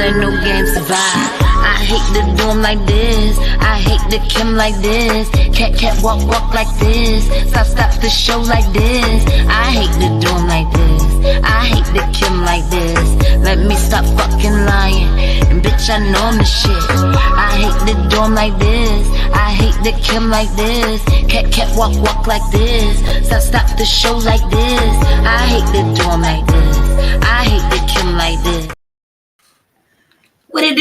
play no games, survive. I hate to do 'em like this. I hate to Kim like this. Cat walk like this. Stop the show like this. I hate to do 'em like this. I hate to Kim like this. Let me stop fucking lying. And bitch, I know I'm the shit. I hate to do 'em like this. I hate to Kim like this. Cat walk like this. Stop the show like this. I hate to do 'em like this. I hate to Kim like this. What it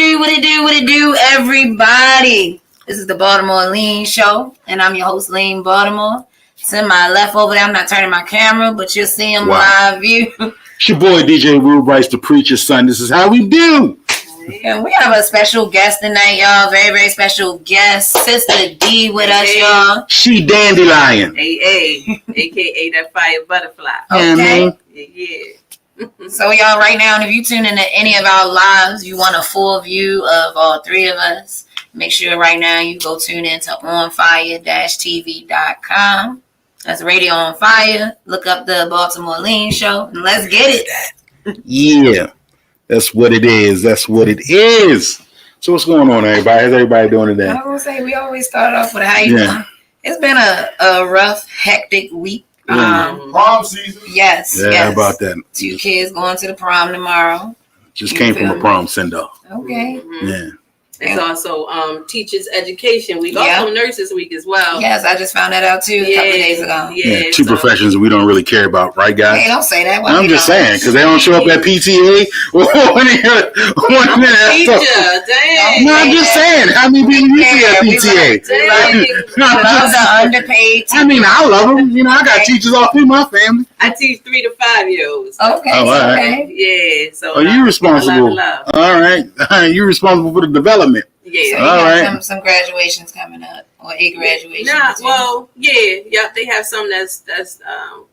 do, everybody? This is the Baltimore Lean Show, and I'm your host, Lean Baltimore. To my left over there, I'm not turning my camera, but you'll see him live view. It's your boy, DJ Rube Rice, the preacher's son. This is how we do. And we have a special guest tonight, y'all. Very, very special guest. Sistah Dee with us, y'all. She dandelion. Hey, a.k.a. that fire butterfly. Okay. Yeah. So, y'all, right now, if you tune into any of our lives, you want a full view of all three of us, make sure right now you go tune into onfire-tv.com. That's Radio on Fire. Look up the Baltimore Lean Show, and let's get it. Yeah, that's what it is. That's what it is. So what's going on, everybody? How's everybody doing today? I was going to say, we always start off with how you doing. It's been a rough, hectic week. Prom season. Yes. How about that? 2 kids going to the prom tomorrow. Just came from a prom send-off. Okay. Mm-hmm. Yeah. It's also Teachers Education Week, also Nurses Week as well. Yes, I just found that out too a couple of days ago. Yeah, two professions we don't really care about, right, guys? Hey, don't say that. I'm just saying, because they don't show up at PTA. Teacher, dang. No, I'm just saying. How many people you see at PTA? Love the underpaid. I mean, I love them. You know, I got teachers all through my family. I teach 3 to 5 year olds. Okay. Oh, all right. Okay. Yeah. So. Are you responsible? Love. All right. You're responsible for the development. Yeah. So you got some graduations coming up, or a graduation. They have some that's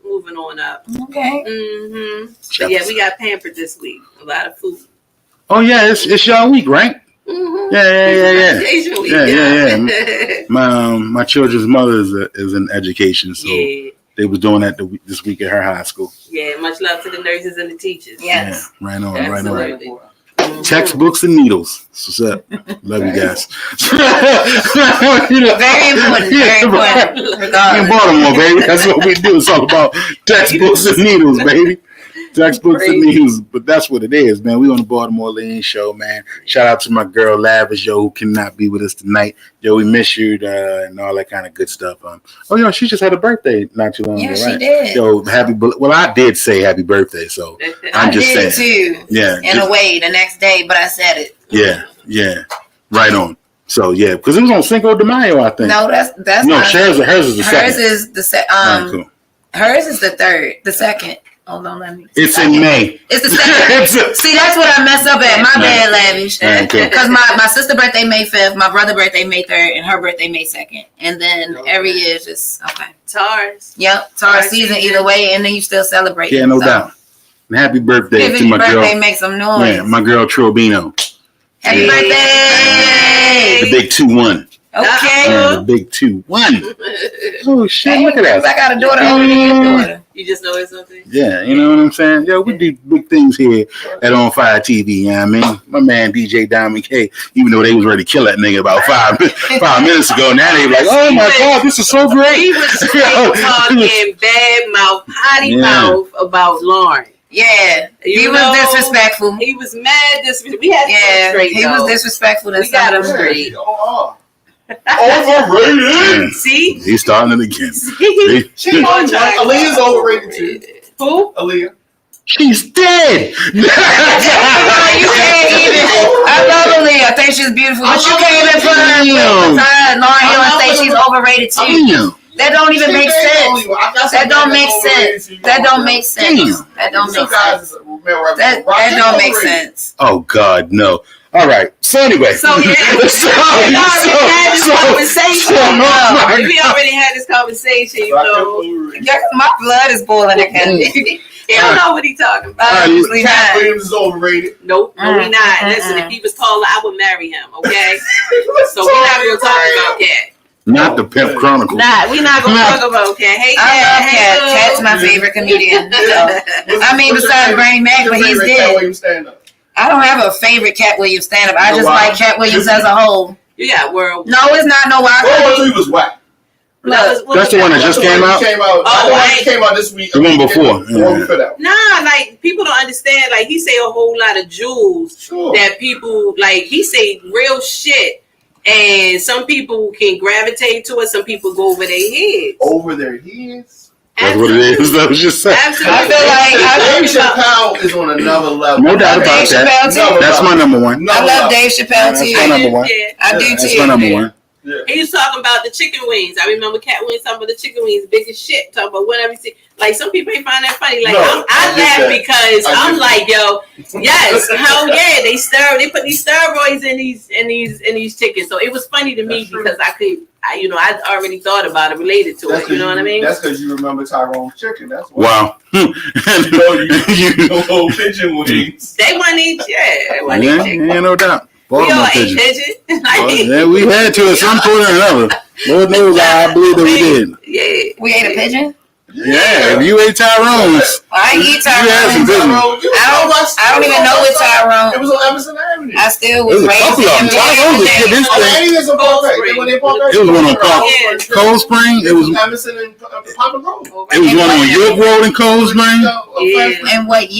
moving on up. Okay. Mm-hmm. So, yeah, we got pampered this week. A lot of food. Oh yeah, it's y'all week, right? Mm-hmm. Yeah. My children's mother is in education, so they was doing that this week at her high school. Yeah, much love to the nurses and the teachers. Yes. Yeah, right on. Absolutely. Textbooks and needles. What's up? Love you guys. Very important. In Baltimore, baby. That's what we do. It's all about textbooks and needles, baby. Textbooks and needles. But that's what it is, man. We on the Baltimore Lean Show, man. Shout out to my girl Lavish, yo, who cannot be with us tonight. Yo, we miss you and all that kind of good stuff. She just had a birthday not too long ago, right? Yeah, she did. Yo, I did say happy birthday, so I'm just saying. I did too. Yeah. In a way, the next day, but I said it. Yeah. Right on. So yeah, because it was on Cinco de Mayo, I think. No, that's no. Not Hers is the second. Hers is the second. Hers is the third. The second. Hold on, let me. It's in May. It's the second. See, that's what I messed up at. My bad, Lavish. Because my sister's birthday May 5th, my brother's birthday May 3rd, and her birthday May 2nd. And then every year is just TARS. Yep, TARS season either way, and then you still celebrate. Yeah, no doubt. And happy birthday to my girl. Birthday makes some noise. Yeah, my girl Trobino. Happy birthday! The big 2-1. Okay. The big 2-1. Oh shit! Look at that. I got a daughter. You just know it's something. Yeah, you know what I'm saying. Yo, we do big things here at On Fire TV. You know what I mean? My man DJ Diamond K. Even though they was ready to kill that nigga about 5 minutes ago, now they like, oh my god, this is so great. He was talking bad mouth, potty mouth about Lauren. Yeah, he was disrespectful. He was mad disrespectful. We had to straight. He was disrespectful. We got him straight. Overrated. See? He's starting it again. Aaliyah's overrated too. Who? Aaliyah. She's dead. You can't even. I love Aaliyah. I think she's beautiful, but you can't even put her with Lauryn Hill and say she's overrated too. That don't even make sense. That don't make sense. That don't make sense. That don't make sense. That don't make sense. Oh God, no. All right. So anyway. We already had this conversation. You know. My blood is boiling again. He don't know what he's talking about. Cat Williams is overrated. Nope, no, we not. Listen, if he was taller, I would marry him. Okay. So we're not gonna talk about Cat. Not the Pimp Chronicles. We're not gonna talk about Cat. Hey, I love Cat. Cat's my favorite comedian. So. I mean, besides Bernie Mac, but he's dead. I don't have a favorite Cat Williams stand-up. I just like Cat Williams as a whole. You got World. No, it's not no wild. World War III was whack. That's the one that just came out? It came out this week. The one before. Nah, like, people don't understand. Like, he say a whole lot of jewels that people, like, he say real shit. And some people can gravitate to it. Some people go over their heads. Over their heads? That's what it is. That was just saying. Absolutely. I feel like Dave Chappelle is on another level. No doubt about that. That's my number one. I love Dave Chappelle too. That's my number one. I do too. That's my number one. Yeah. He was talking about the chicken wings. I remember Cat Williams talking about the chicken wings, big as shit. Talking about whatever. Like, some people ain't find that funny. Like, No, I laugh because I'm like, yo, yes, hell yeah, they put these steroids in these chickens. So it was funny to me because I already thought about it, related to it. You know what I mean? That's because you remember Tyrone's chicken. That's why. Wow. you know pigeon wings. They want each, they want each chicken. Yeah, no doubt. We all Baltimore ate pigeon. pigeon. Yeah, we had to at some point or another. Lord knows I believe that we did. Yeah. We ate a pigeon? Yeah, if you ate Tyrone's. I ain't eat You had some Tyrone. pigeon. I don't even know what Tyrone. It was on Emerson Avenue. I still It was was a couple of them. Tyrone's was good. This thing. It was one on Cold Spring. It was Emerson and Papa Grove. It was one on York Road in Cold Spring. And what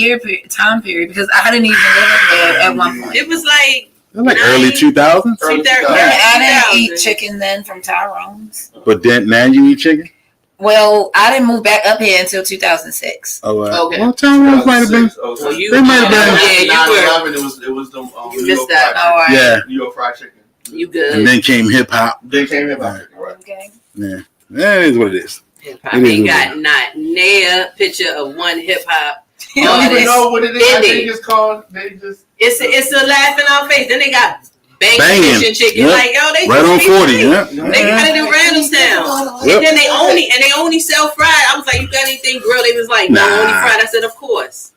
time period? Because I didn't even live there at one point. It was like early 2000s. I didn't eat chicken then from Tyrone's. But then now you eat chicken? Well, I didn't move back up here until 2006. Oh, okay. Well, Tyrone's might have been. Well, They might have been. Yeah, you were. It was the You missed that. All right. Yeah. New York fried chicken. You good. And then came hip hop. They came here back. Right. Okay. Yeah. That is what it is. I ain't got not near picture of one hip hop. You don't even know what it is. I think it's called. It's a laugh in our face. Then they got banging fish and chicken. Yep. Like, yo, they Right on 40. Yeah. They got it in Randallstown. Yep. And then they only sell fried. I was like, you got anything grilled? They was like, no, Nah. only fried. I said, of course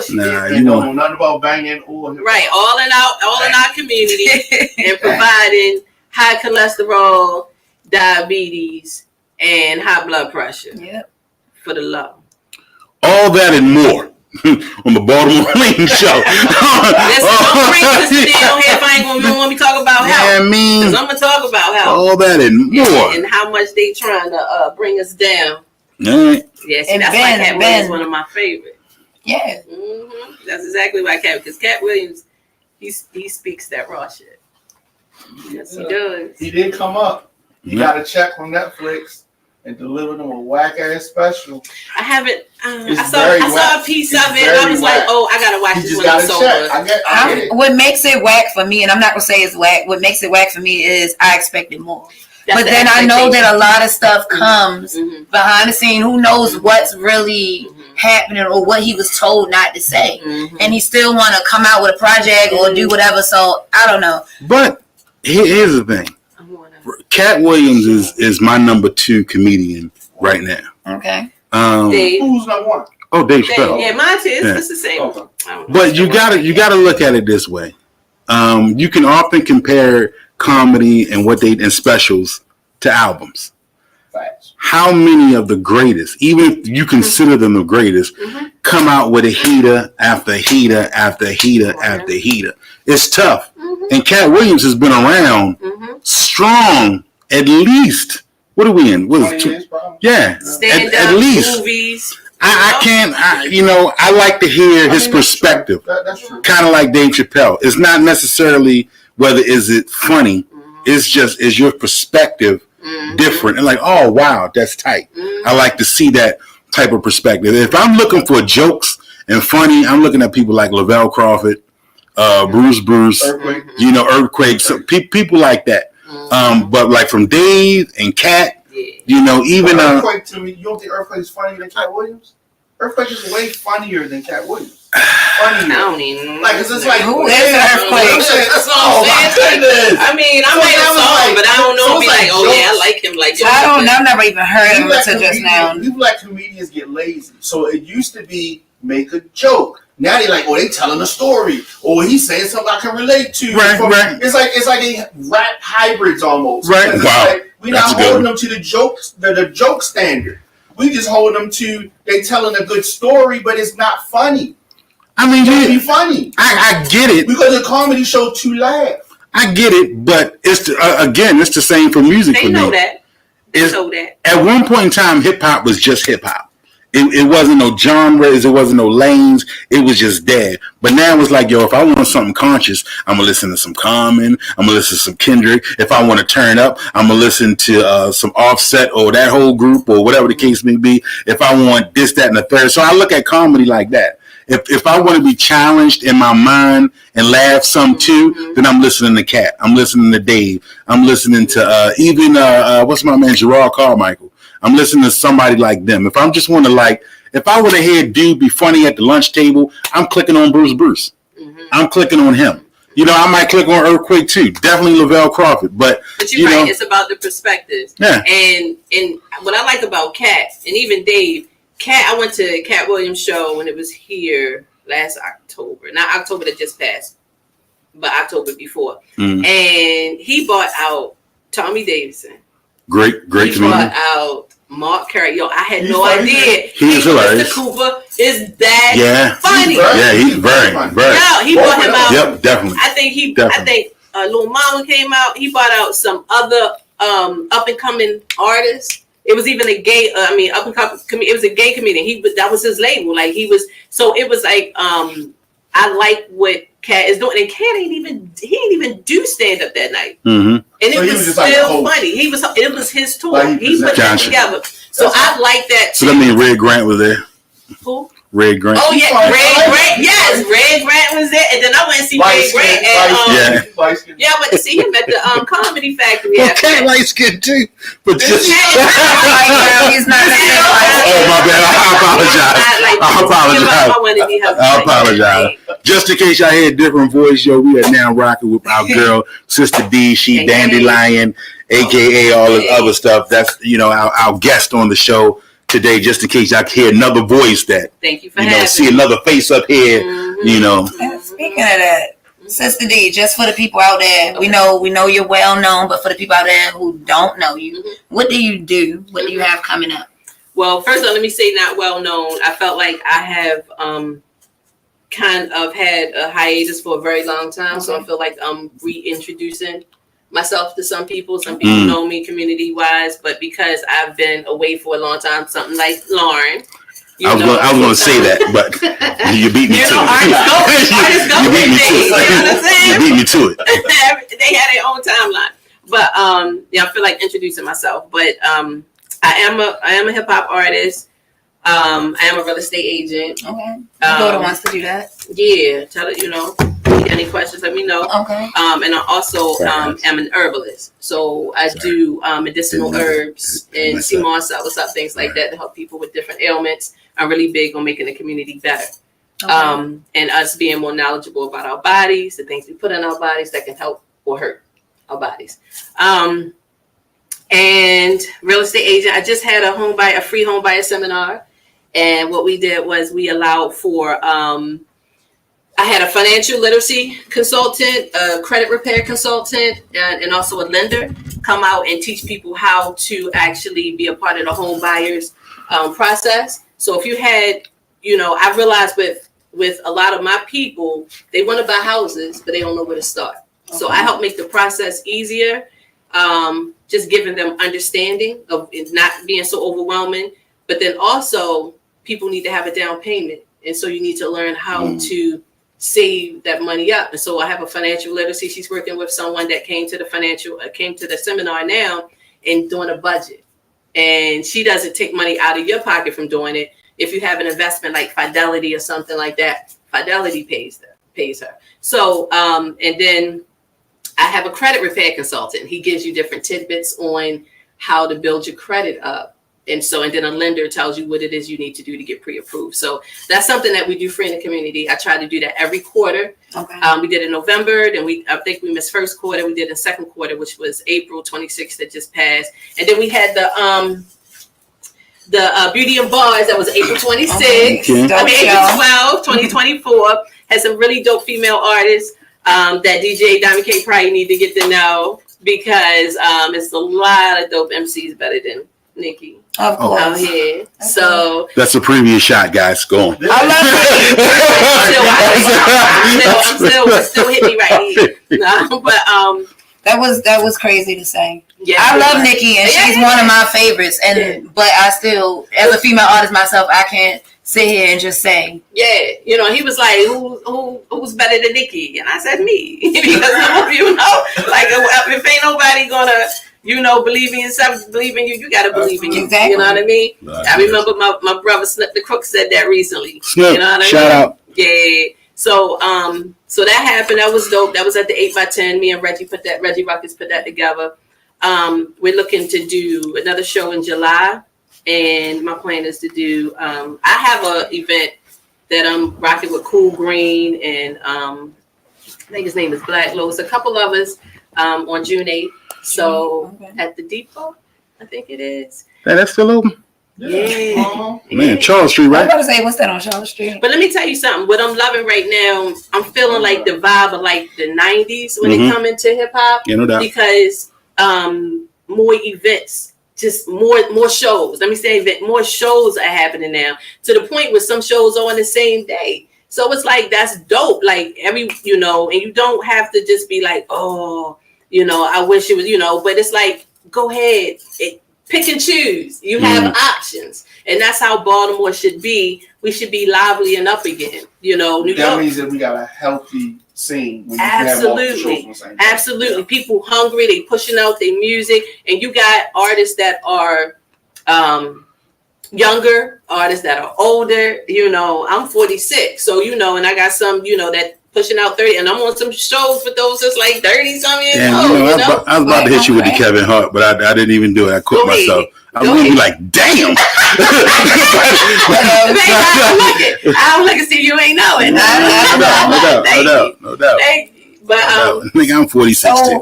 you Nah, do. You know nothing about banging or Right, all in our community and providing high cholesterol, diabetes, and high blood pressure. Yep. For the love. All that and more on the Baltimore Lean Show. Don't bring Sistah Dee on here if I ain't gonna want me to talk about health. Yeah, I mean, Because I'm gonna talk about health. all that and more. And how much they trying to bring us down. All right. Yes, And that's Ben, why Cat Williams is one of my favorites. Yeah. That's exactly why because Cat Williams, he speaks that raw shit. Yes, he does. He didn't come up. He got a check from Netflix and delivered him a whack ass special. I haven't. I It's saw a piece of it. And I was like, oh, I gotta watch He this just when got it's a over. check. I get it. What makes it whack for me, and I'm not gonna say it's whack. What makes it whack for me is I expected more. That's but the then I know expectation. that a lot of stuff comes Mhm. behind the scene. Who knows what's really happening or what he was told not to say, and he still want to come out with a project or do whatever. So I don't know. But here's the thing. Cat Williams is my number 2 comedian right now. Okay. Dave. Who's number one? Oh, Dave Chappelle. Yeah, mine too. Yeah. It's the same. Okay. But you gotta look at it this way. You can often compare comedy and and specials to albums. Facts. How many of the greatest, even if you consider them the greatest, come out with a heater after heater after heater after heater? It's tough. And Cat Williams has been around strong at least. What are we in? What is it? Yeah, Stand at up least. movies. I like to hear his perspective. That's true. Kind of like Dave Chappelle. It's not necessarily whether is it funny. It's just is your perspective different and like, oh wow, that's tight. I like to see that type of perspective. If I'm looking for jokes and funny, I'm looking at people like Lavelle Crawford, Bruce, Earthquake. Earthquake, so people like that. But like from Dave and Cat, even Earthquake to me, you don't think Earthquake is funnier than Cat Williams? Earthquake is way funnier than Cat Williams. I don't even. Like, it's just like, Who is Earthquake? That's what Oh I'm my saying. goodness. I mean, I So made a that was song, like- but I don't know. so Be it's like, like oh yeah, I jokes. like him. Like, I've never even heard of him until just now. You let comedians get lazy. So it used to be make a joke. Now they like, oh, they telling a story, or he's saying something I can relate to. Right. It's like they rap hybrids almost. Right. It's Wow. like, we're That's not a good holding one. them to the joke standard. We just hold them to they telling a good story, but it's not funny. I mean, Be funny. I get it. Because a comedy show to laugh. I get it, but it's again, it's the same for music. They for know me. that. They know that. At one point in time, hip hop was just hip hop. It wasn't no genres, it wasn't no lanes, it was just there. But now it's like, yo, if I want something conscious, I'm gonna listen to some Common, I'm gonna listen to some Kendrick. If I want to turn up, I'm gonna listen to some Offset or that whole group or whatever the case may be. If I want this, that, and the third. So I look at comedy like that. If I want to be challenged in my mind and laugh some too, then I'm listening to Cat. I'm listening to Dave. I'm listening to even what's my man, Gerard Carmichael. I'm listening to somebody like them. If I'm just want to if I want to hear dude be funny at the lunch table, I'm clicking on Bruce. I'm clicking on him. You know, I might click on Earthquake too. Definitely Lavelle Crawford. But you're right. It's about the perspectives. Yeah. And what I like about Cat and even Dave, Cat, I went to Cat Williams' show when it was here last October. Not October that just passed, but October before. And he bought out Tommy Davidson. Great He brought out Mark Curry. Yo, I had no idea. He's hilarious. Mr. Cooper is that funny. He's very. Yeah, he brought him out. Yep, definitely. I think Lil Mama came out. He brought out some other up and coming artists. It was even a gay. Up and coming. It was a gay comedian. That was his label. Like he was. So it was like I like what Cat is doing, and Cat he didn't even do stand up that night, and it was still funny. It was his tour. He put that together. So I like that. So that means Red Grant was there. Who? Red Grant. Oh yeah, Red Grant. Yes, Red Grant was there, and then I went and see Red Grant. I went to see him at the Comedy Factory. Okay, light skin too, but just. He's not. Oh my bad. I apologize. Just in case y'all hear a different voice, yo, we are now rocking with our girl, Sistah Dee. She Dandelion, aka all this other stuff. That's our guest on the show today, just in case y'all hear another voice that thank you for having see another face up here, And speaking of that, Sistah Dee, just for the people out there, we know you're well known, but for the people out there who don't know you, what do you do? What do you have coming up? Well, first of all, let me say not well known. I felt like I have kind of had a hiatus for a very long time, so I feel like I'm reintroducing myself to some people. Some people know me community wise, but because I've been away for a long time, something like Lauren. I was going to say that, but you beat me to it. You beat me to it. You know what I'm saying? You beat me to it. They had their own timeline, but I feel like introducing myself. But I am a hip hop artist. I am a real estate agent. Okay. Your daughter wants to do that. Yeah, tell it. Any questions, let me know. Okay. And I also am an herbalist. So I do medicinal herbs and sea moss, soursop, things like that to help people with different ailments. I'm really big on making the community better. Okay. And us being more knowledgeable about our bodies, the things we put in our bodies that can help or hurt our bodies. And real estate agent, I just had a free home buyer seminar. And what we did was we allowed for I had a financial literacy consultant, a credit repair consultant, and also a lender come out and teach people how to actually be a part of the home buyers process. So if you had, I realized with a lot of my people, they want to buy houses, but they don't know where to start. Okay. So I help make the process easier, just giving them understanding of it not being so overwhelming. But then also people need to have a down payment. And so you need to learn how to save that money up. And so I have a financial literacy. She's working with someone that came to the seminar now and doing a budget. And she doesn't take money out of your pocket from doing it. If you have an investment like Fidelity or something like that, Fidelity pays her. So, and then I have a credit repair consultant. He gives you different tidbits on how to build your credit up. And then a lender tells you what it is you need to do to get pre-approved. So that's something that we do free in the community. I try to do that every quarter. Okay. We did in November. Then I think we missed first quarter. We did in second quarter, which was April 26th that just passed. And then we had the Beauty and Bars that was April 26th. Okay. April 12th, 2024. Had some really dope female artists that DJ Diamond K probably need to get to know because it's a lot of dope MCs better than Nikki. Of course. Out here. Okay. So that's the previous shot, guys. Go on. I love it. Still hit me right here. No, but that was crazy to say. Yeah, I love Nikki, and she's one of my favorites. And but I still, as a female artist myself, I can't sit here and just say, yeah, you know, he was like, who's better than Nikki? And I said, me, because you know, like if ain't nobody gonna, you know, believe in yourself, believe in you, you gotta believe in you. Exactly. You know what I mean? I remember my brother Snip the Crook said that recently. Snip, you know what I shout mean? out. Yeah. So so that happened. That was dope. That was at the 8x10. Me and Reggie Ruckus put that together. We're looking to do another show in July, and my plan is to do. I have a event that I'm rocking with Cool Green and I think his name is Black Lowe's. A couple of us on June 8th. So at the Depot, I think it is. Hey, that's still open. Yeah. Man, Charles Street, I right? was about to say, what's that on Charlotte Street? But let me tell you something. What I'm loving right now, I'm feeling like the vibe of like the 90s when it come into hip hop. Yeah, no doubt. Because more events, just more shows. Let me say more shows are happening now, to the point where some shows are on the same day. So it's like, that's dope. Like you know, and you don't have to just be like, oh, you know, I wish it was, you know, but it's like, go ahead, pick and choose. You have options. And that's how Baltimore should be. We should be lively and up again. You know, that means that we got a healthy scene. When absolutely. Absolutely. Yeah. People hungry, they pushing out their music, and you got artists that are younger, artists that are older. You know, I'm 46, so you know, and I got some, you know, that pushing out 30, and I'm on some shows for those that's like 30-something years old. I was about to hit you with the Kevin Hart, but I didn't even do it. I quit myself. I was be like, damn. I don't look and see you ain't know it. No doubt. Thank you. But I think I'm 46 too.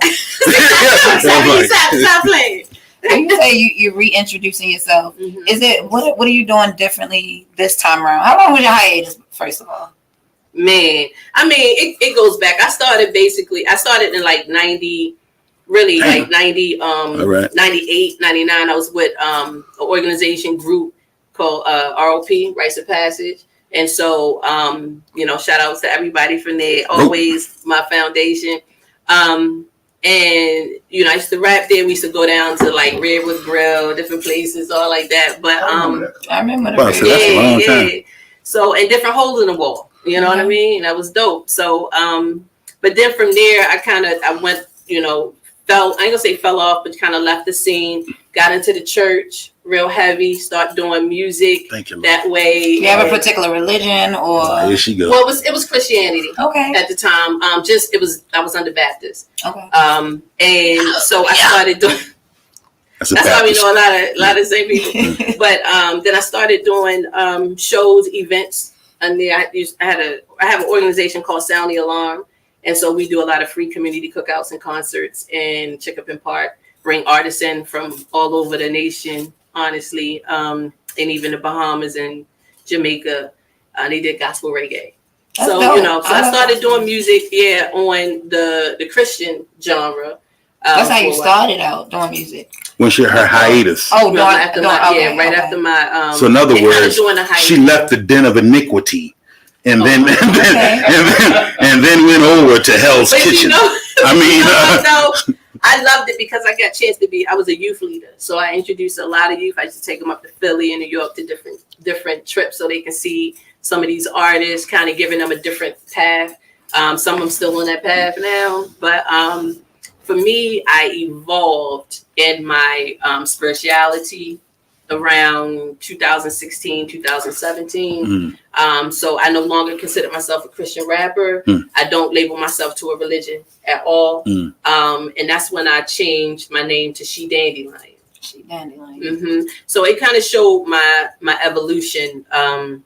Stop playing. When you say you reintroducing yourself, is it what are you doing differently this time around? How long was your hiatus, first of all? Man, I mean, it goes back. I started in like 90, really like 90, 98, 99. I was with an organization group called ROP, Rites of Passage. And so, you know, shout outs to everybody from there. Always my foundation. And, you know, I used to rap there. We used to go down to like Redwood Grill, different places, all like that. But I remember that. So that's a long time. So, and different holes in the wall. You know what I mean? That was dope. So, but then from there, I went, you know, I ain't gonna say fell off, but kind of left the scene, got into the church real heavy, start doing music. Thank you, that way. Do you have a particular religion or? Here she goes. Well, it was Christianity. Okay. At the time, I was under Baptist. Okay. And so I started doing. That's why we know a lot of same people. But then I started doing shows, events. And there I have an organization called Sound the Alarm. And so we do a lot of free community cookouts and concerts in Chicopee Park, bring artists in from all over the nation, honestly, and even the Bahamas and Jamaica. They did gospel reggae. That's dope. You know, so I started doing music, on the Christian genre. That's how you started out doing music. When her hiatus. Right after my. So in other words, she left the den of iniquity, and then went over to Hell's Kitchen. You know, I mean, I loved it because I got a chance to I was a youth leader, so I introduced a lot of youth. I used to take them up to Philly and New York to different trips so they can see some of these artists, kind of giving them a different path. Some of them still on that path now, but. For me, I evolved in my spirituality around 2016, 2017. So I no longer consider myself a Christian rapper. I don't label myself to a religion at all. And that's when I changed my name to She Dandelion. She Dandelion. So it kind of showed my evolution of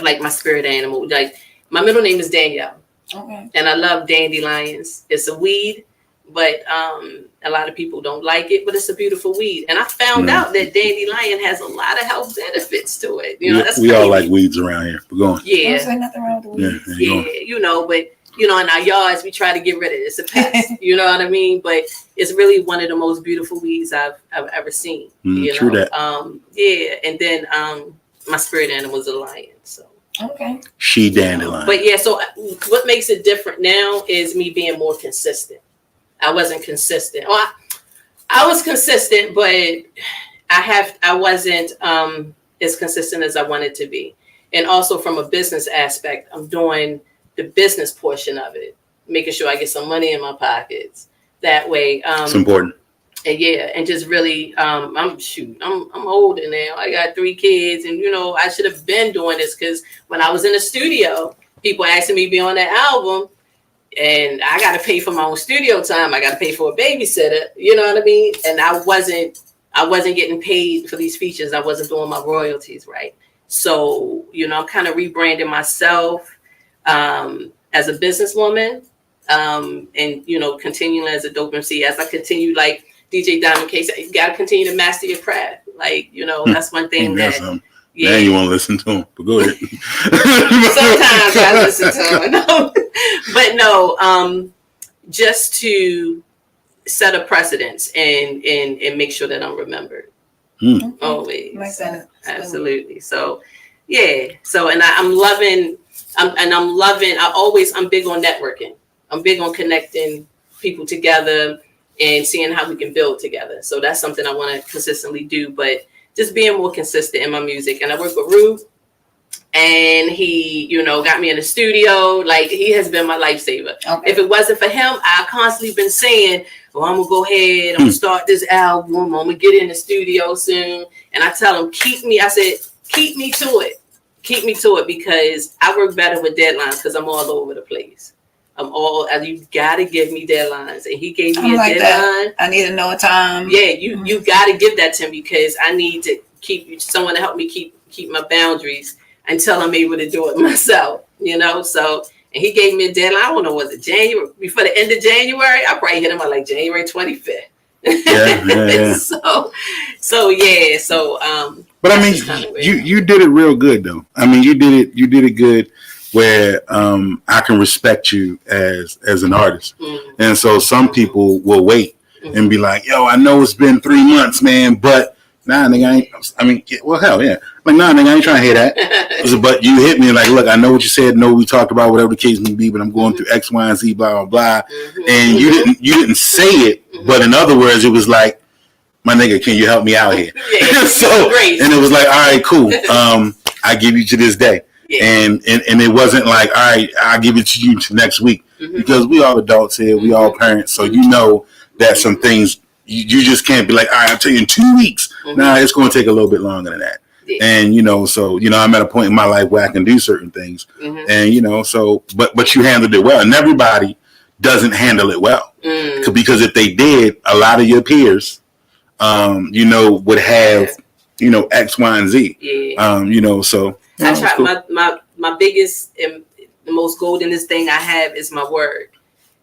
like my spirit animal. Like my middle name is Danielle. Okay. And I love dandelions. It's a weed. But a lot of people don't like it, but it's a beautiful weed. And I found out that dandelion has a lot of health benefits to it. You know, that's we all like weeds around here. We're going. Yeah. Don't say nothing wrong with the weeds. You know, but you know, in our yards, we try to get rid of it. It's a pest, you know what I mean? But it's really one of the most beautiful weeds I've ever seen. You true know? that. Yeah, and then my spirit animal is a lion. So okay, she dandelion. But yeah, so what makes it different now is me being more consistent. I wasn't consistent. Well, I was consistent, but I wasn't as consistent as I wanted to be. And also from a business aspect, I'm doing the business portion of it, making sure I get some money in my pockets. That way, it's important. And yeah, and just really, I'm older now. I got 3 kids, and you know, I should have been doing this because when I was in the studio, people asking me to be on that album, and I got to pay for my own studio time. I got to pay for a babysitter. You know what I mean? And I wasn't getting paid for these features. I wasn't doing my royalties right. So, you know, I'm kind of rebranding myself as a businesswoman, and, you know, continuing as a dope MC. As I continue, like DJ Diamond K said, you got to continue to master your craft. Like, you know, that's one thing that... Yeah. Now you want to listen to him, but go ahead. Sometimes I listen to him. No. But no, just to set a precedence and make sure that I'm remembered. Always. Makes sense. Absolutely. So yeah. So I'm big on networking. I'm big on connecting people together and seeing how we can build together. So that's something I want to consistently do, but just being more consistent in my music. And I work with Rue, and he, you know, got me in the studio. Like, he has been my lifesaver. Okay. If it wasn't for him, I constantly been saying, well, I'm gonna go ahead, I'm gonna start this album, I'm gonna get in the studio soon. And I tell him, keep me to it, because I work better with deadlines because I'm all over the place. You gotta give me deadlines. And he gave me a deadline. That. I need to know a time. Yeah, you gotta give that to me, because I need to keep someone to help me keep my boundaries until I'm able to do it myself, you know? So, and he gave me a deadline. I don't know, was it January? Before the end of January? I probably hit him at like January 25th. Yeah. So yeah. But I mean, you did it real good though. I mean, you did it good, where I can respect you as an artist. And so some people will wait and be like, yo, I know it's been 3 months, man, but nah, nigga, hell yeah. Like, nah, nigga, I ain't trying to hear that. But you hit me like, look, I know what you said, know what we talked about, whatever the case may be, but I'm going through X, Y, and Z, blah, blah, blah. And you didn't say it, but in other words, it was like, my nigga, can you help me out here? And it was like, all right, cool. I give you to this day. Yeah. And it wasn't like, all right, I'll give it to you to next week, because we all adults here, we all parents, so you know that some things you just can't be like, all right, I'll tell you in 2 weeks. Nah, it's going to take a little bit longer than that. Yeah. And you know, so you know, I'm at a point in my life where I can do certain things, and you know, so but you handled it well, and everybody doesn't handle it well, because if they did, a lot of your peers, you know, would have, you know, X, Y, and Z. Yeah. You know, so. I try cool. my biggest and the most goldenest thing I have is my word.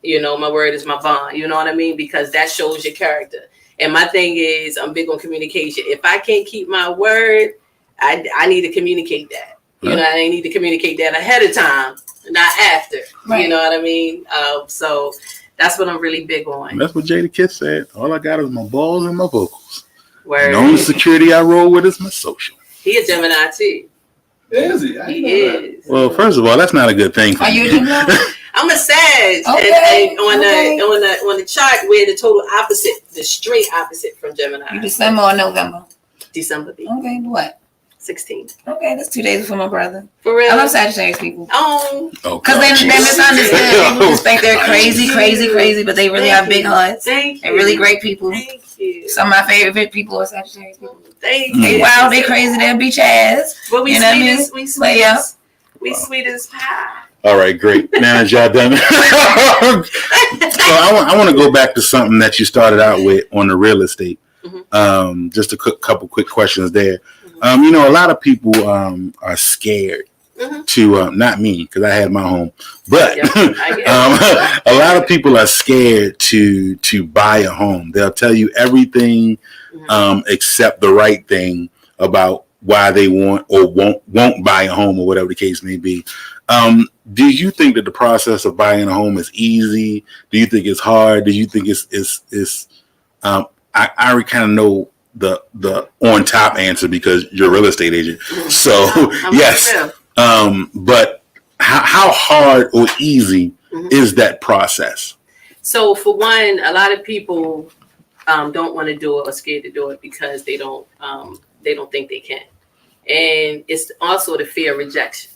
You know, my word is my bond. You know what I mean? Because that shows your character. And my thing is, I'm big on communication. If I can't keep my word, I need to communicate that. You know, I need to communicate that ahead of time, not after. Right. You know what I mean? So that's what I'm really big on. That's what Jada Kiss said. All I got is my balls and my vocals. Word. The only security I roll with is my social. He a Gemini too. Is he? He is. Well, first of all, that's not a good thing. Are you Gemini? I'm a Sag, okay. and on the chart, we're the total opposite, the straight opposite from Gemini. You December or November? December. Okay, what? 16. Okay, that's 2 days before my brother. For real? I love Sagittarius people. Oh. Because they're misunderstood. People just think they're crazy, but they really have big hearts. Thank you. They're really great people. Thank you. Some of my favorite people are Sagittarius people. Thank you. Wow, they crazy. They'll beat your ass. But we sweet as pie. All right, great. Now that y'all done it. So I want to go back to something that you started out with on the real estate. Just a couple quick questions there. You know, a lot of people are scared to, not me, because I had my home, but a lot of people are scared to buy a home. They'll tell you everything except the right thing about why they want or won't buy a home or whatever the case may be. Do you think that the process of buying a home is easy? Do you think it's hard? Do you think it's I already kind of know the on top answer because you're a real estate agent. So yes. But how hard or easy is that process? So for one, a lot of people don't want to do it or scared to do it because they don't think they can. And it's also the fear of rejection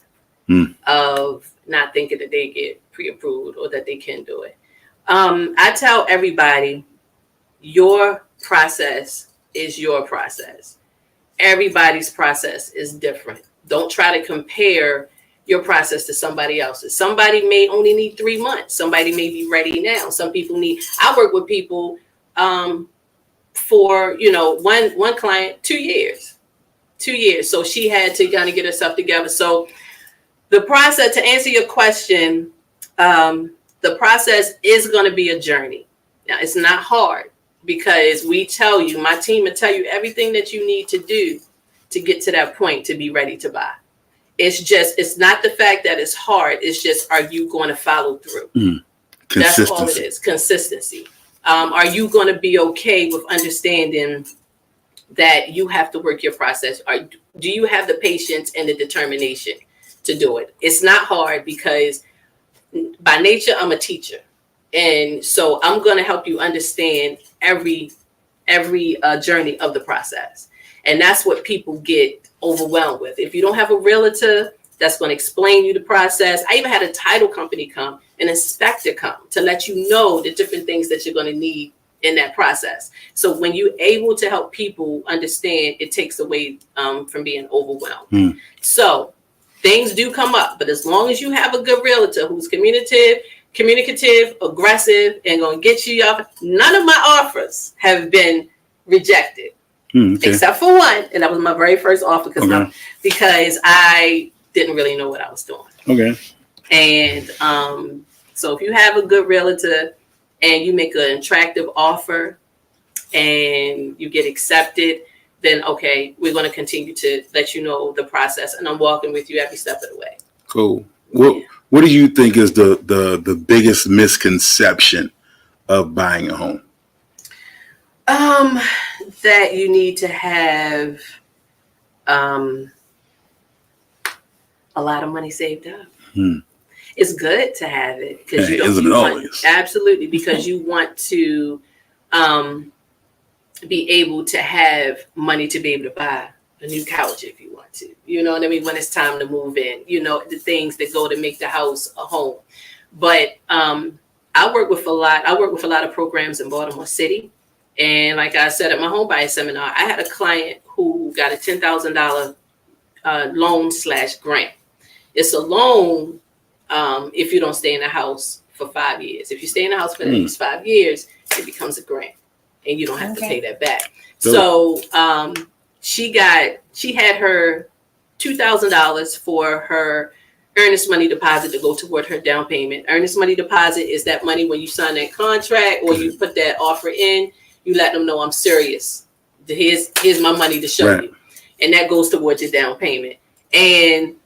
of not thinking that they get pre-approved or that they can do it. I tell everybody, your process is your process. Everybody's process is different. Don't try to compare your process to somebody else's. Somebody may only need 3 months. Somebody may be ready now. Some people I work with people for, one client, 2 years. 2 years. So she had to kind of get herself together. So the process, to answer your question, the process is going to be a journey. Now, it's not hard because we tell you, my team will tell you everything that you need to do to get to that point to be ready to buy. It's not the fact that it's hard. It's just, are you going to follow through? That's all it is. Consistency. Are you going to be okay with understanding that you have to work your process? Do you have the patience and the determination to do it? It's not hard because by nature, I'm a teacher. And so I'm going to help you understand every journey of the process. And that's what people get overwhelmed with. If you don't have a realtor that's going to explain you the process. I even had a title company come, an inspector come to let you know the different things that you're going to need in that process. So when you're able to help people understand, it takes away from being overwhelmed. So things do come up, but as long as you have a good realtor who's communicative, aggressive, and going to get you off, none of my offers have been rejected. Except for one, and that was my very first offer because I didn't really know what I was doing. Okay. And so if you have a good realtor and you make an attractive offer and you get accepted, then okay, we're going to continue to let you know the process, and I'm walking with you every step of the way. Cool. What do you think is the biggest misconception of buying a home? That you need to have a lot of money saved up. It's good to have it because absolutely, because you want to be able to have money to be able to buy a new couch if you want to. You know what I mean? When it's time to move in, the things that go to make the house a home. But I work with a lot of programs in Baltimore City. And like I said at my home buying seminar, I had a client who got a $10,000 loan/grant. It's a loan if you don't stay in the house for 5 years. If you stay in the house for the next 5 years, it becomes a grant, and you don't have to pay that back. So she had her $2,000 for her earnest money deposit to go toward her down payment. Earnest money deposit is that money when you sign that contract or you put that offer in. You let them know I'm serious. Here's my money to show you. And that goes towards your down payment. And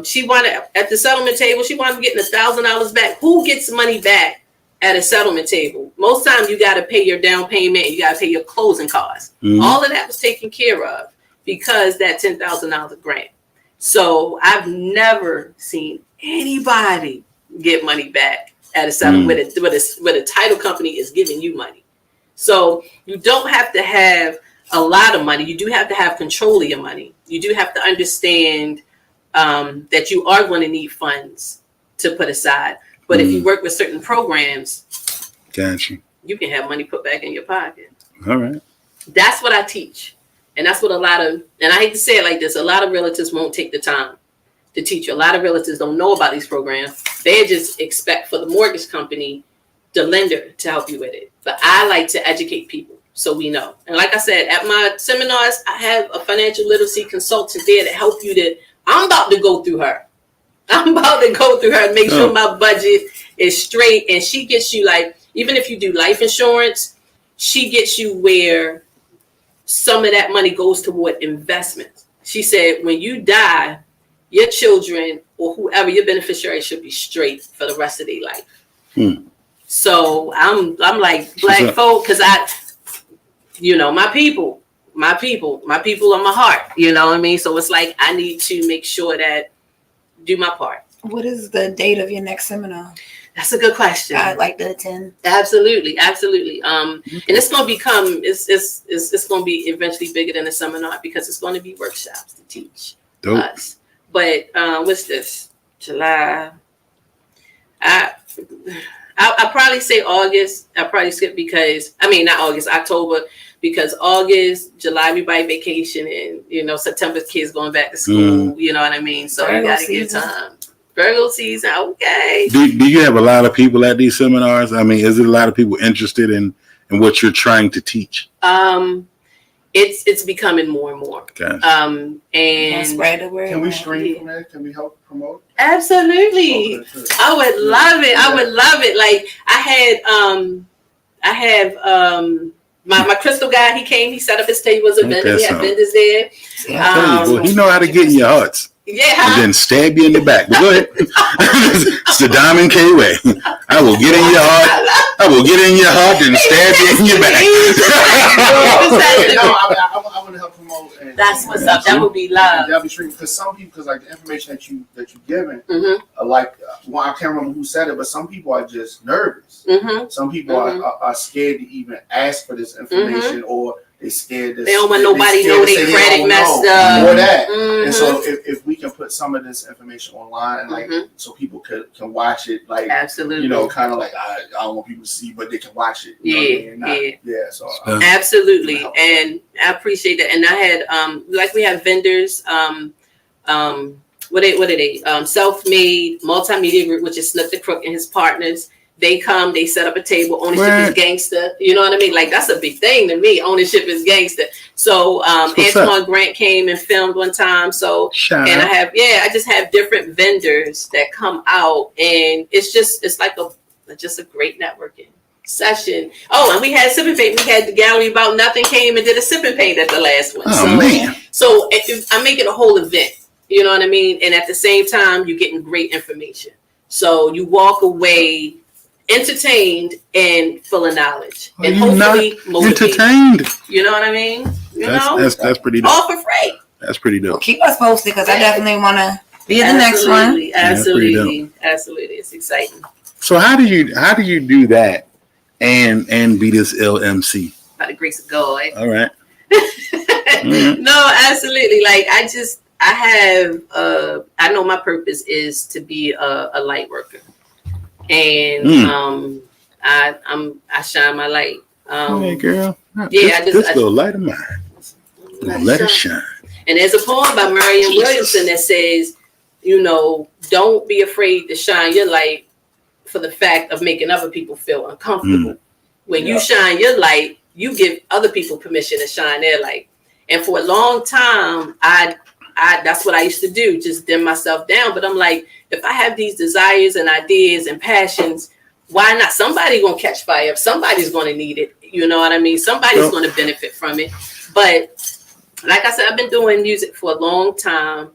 she wanted, at the settlement table, she wanted getting $1,000 back. Who gets money back at a settlement table? Most times you got to pay your down payment and you got to pay your closing costs. All of that was taken care of because that $10,000 grant. So I've never seen anybody get money back at a settlement where the title company is giving you money. So you don't have to have a lot of money. You do have to have control of your money. You do have to understand that you are going to need funds to put aside. But if you work with certain programs, you can have money put back in your pocket. All right. That's what I teach. And that's what and I hate to say it like this, a lot of realtors won't take the time to teach you. A lot of realtors don't know about these programs. They just expect for the mortgage company, the lender, to help you with it. But I like to educate people so we know. And like I said, at my seminars, I have a financial literacy consultant there to help you I'm about to go through her. I'm about to go through her and make sure my budget is straight. And she gets you, like, even if you do life insurance, she gets you where some of that money goes toward investments. she said, when you die, your children or whoever your beneficiary should be straight for the rest of their life. So I'm like black folk, because my people on my heart, you know what I mean? So it's like, I need to make sure that do my part. What is the date of your next seminar? That's a good question. I'd like to attend. Absolutely. And it's going to become, it's going to be eventually bigger than a seminar, because it's going to be workshops to teach us. But what's this? July. I'll probably say August. I'll probably skip not August, October, because August, July, everybody vacation, and September kids going back to school. You know what I mean? So you got to get time. Virgo season, okay. Do you have a lot of people at these seminars? I mean, is it a lot of people interested in what you're trying to teach? It's becoming more and more. Okay. And spread the word. Can we stream from that? Can we help promote? Absolutely. I would love it. I would love it. Like I have my crystal guy. He came. He set up his table as a vendor. He had vendors there. He know how to get in your hearts. Yeah. And then stab you in the back. But go ahead. It's the Diamond K way. I will get in your heart. I will get in your heart and stab you in your back. I want to help promote. That's what's up. That would be love. That'll be streaming, because some people, because like the information that you're giving, like I can't remember who said it, but some people are just nervous. Some people are scared to even ask for this information, or they scared. They don't want nobody know their credit messed up. Or that. And so if we can put some of this information online, and like so people can watch it, like absolutely, kind of like I don't want people to see, but they can watch it. So absolutely, and I appreciate that. And I had we have vendors. What are they? Self-made multimedia group, which is Snook the Crook and his partners. They come, they set up a table. Ownership is gangster. You know what I mean? Like, that's a big thing to me. Ownership is gangster. So Antoine Grant came and filmed one time. So I just have different vendors that come out, and it's like just a great networking session. Oh, and we had sipping paint. We had the gallery About Nothing came and did a sipping paint at the last one. So I'm making a whole event. You know what I mean? And at the same time, you're getting great information. So you walk away entertained and full of knowledge, and hopefully motivated. Entertained. You know what I mean? That's pretty dope. All for free. That's pretty dope. Well, keep us posted, because I definitely want to be in the next one. Absolutely. It's exciting. So how do you do that and be this LMC? By the grace of God. All right. No, absolutely. Like I know my purpose is to be a light worker. And I shine my light. Hey girl, this little light of mine, let it shine. And there's a poem by Marianne Williamson that says, don't be afraid to shine your light for the fact of making other people feel uncomfortable. When you shine your light, you give other people permission to shine their light. And for a long time, I that's what I used to do, just dim myself down. But I'm like, if I have these desires and ideas and passions, why not? Somebody's going to catch fire. Somebody's going to need it. You know what I mean? Somebody's going to benefit from it. But like I said, I've been doing music for a long time.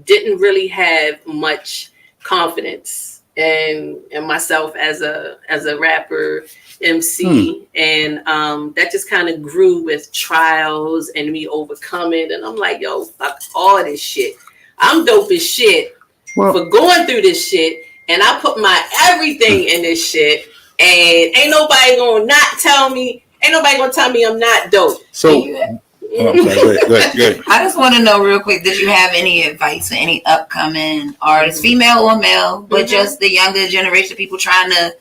Didn't really have much confidence in myself as a rapper, MC, and that just kind of grew with trials and me overcoming. And I'm like, yo, fuck all this shit. I'm dope as shit for going through this shit, and I put my everything in this shit, and ain't nobody gonna tell me I'm not dope. So I'm sorry, go ahead. I just want to know real quick, did you have any advice for any upcoming artists, female or male, but just the younger generation of people trying to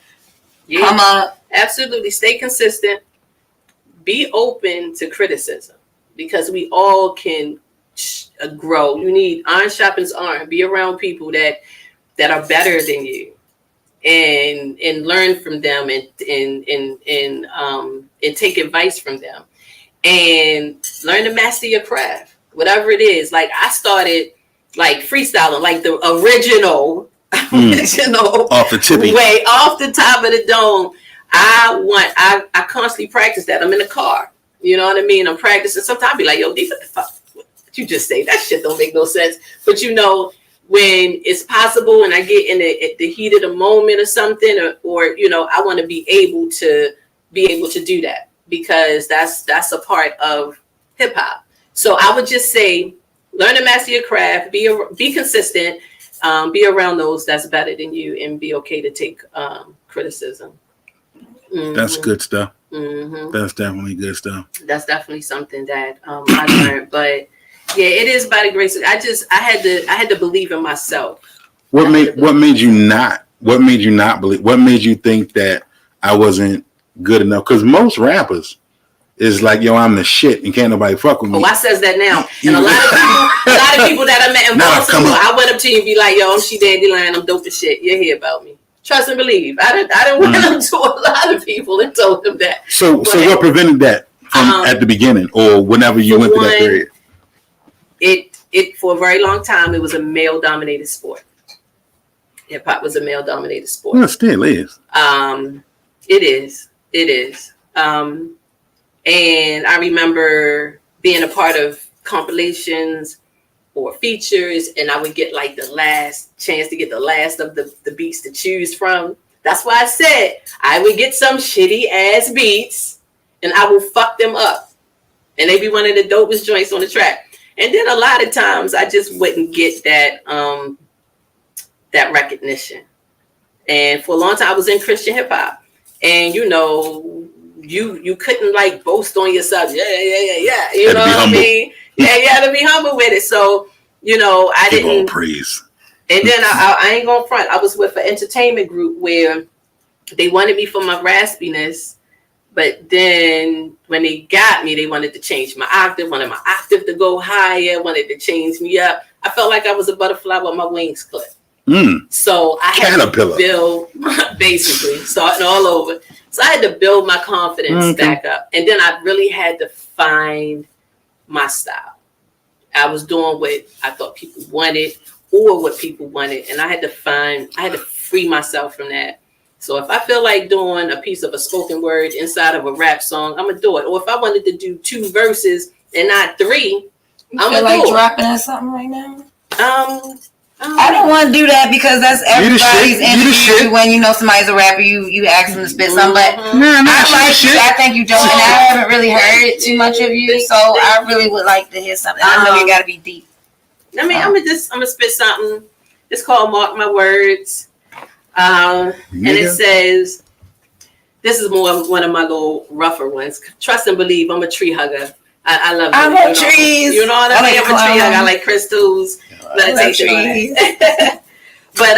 come up? Absolutely. Stay consistent. Be open to criticism, because we all can grow. You need iron sharpens iron. Be around people that are better than you, and learn from them, and take advice from them, and learn to master your craft, whatever it is. Like, I started like freestyling, like the original off the tippy, way off the top of the dome. I constantly practice that. I'm in the car, you know what I mean? I'm practicing. Sometimes I be like, yo, D, what the fuck? you just say? That shit don't make no sense. But you know, when it's possible and I get in the heat of the moment or something, or you know, I want to be able to do that, because that's a part of hip hop. So I would just say, learn to master your craft, be consistent, be around those that's better than you, and be okay to take criticism. Mm-hmm. That's good stuff. Mm-hmm. That's definitely good stuff. That's definitely something that I learned. But yeah, it is by the grace. I had to believe in myself. What made you not believe? What made you think that I wasn't good enough? Because most rappers is like, yo, I'm the shit and can't nobody fuck with me. Oh, I says that now. And a lot of people that I met in Baltimore, I went up to you and be like, yo, I'm She Dandelion, I'm dope as shit. You hear about me. Trust and believe. I didn't went up to a lot of people and told them that. So what prevented that from at the beginning or whenever you went through that period? It for a very long time, it was a male-dominated sport. Hip-hop was a male-dominated sport. Well, it still is. It is. And I remember being a part of compilations or features, and I would get like the last chance to get the last of the beats to choose from. That's why I said I would get some shitty ass beats and I will fuck them up. And they be one of the dopest joints on the track. And then a lot of times I just wouldn't get that that recognition. And for a long time I was in Christian hip hop. And you know, you couldn't like boast on yourself. Yeah. You know what I mean? Yeah, you had to be humble with it. So, you know, I didn't praise. And then I ain't gonna front. I was with an entertainment group where they wanted me for my raspiness, but then when they got me, they wanted to change my octave, wanted my octave to go higher, wanted to change me up. I felt like I was a butterfly with my wings clipped. So I had to build, basically, starting all over. So I had to build my confidence back up. And then I really had to find my style. I was doing what I thought people wanted or what people wanted. And I had to free myself from that. So if I feel like doing a piece of a spoken word inside of a rap song, I'm going to do it. Or if I wanted to do 2 verses and not 3, I'm going to do it. Dropping at something right now? I don't want to do that because that's everybody's interview. When you know somebody's a rapper, you ask them to spit something. But I think you don't. And I haven't really heard too much of you, so I really would like to hear something. I know you got to be deep. I mean, I'm gonna spit something. It's called "Mark My Words," and it says, "This is one of my little rougher ones. Trust and believe. I'm a tree hugger. I love. I love trees. You know what I mean? I'm a tree hugger. I like crystals, meditation, all that. But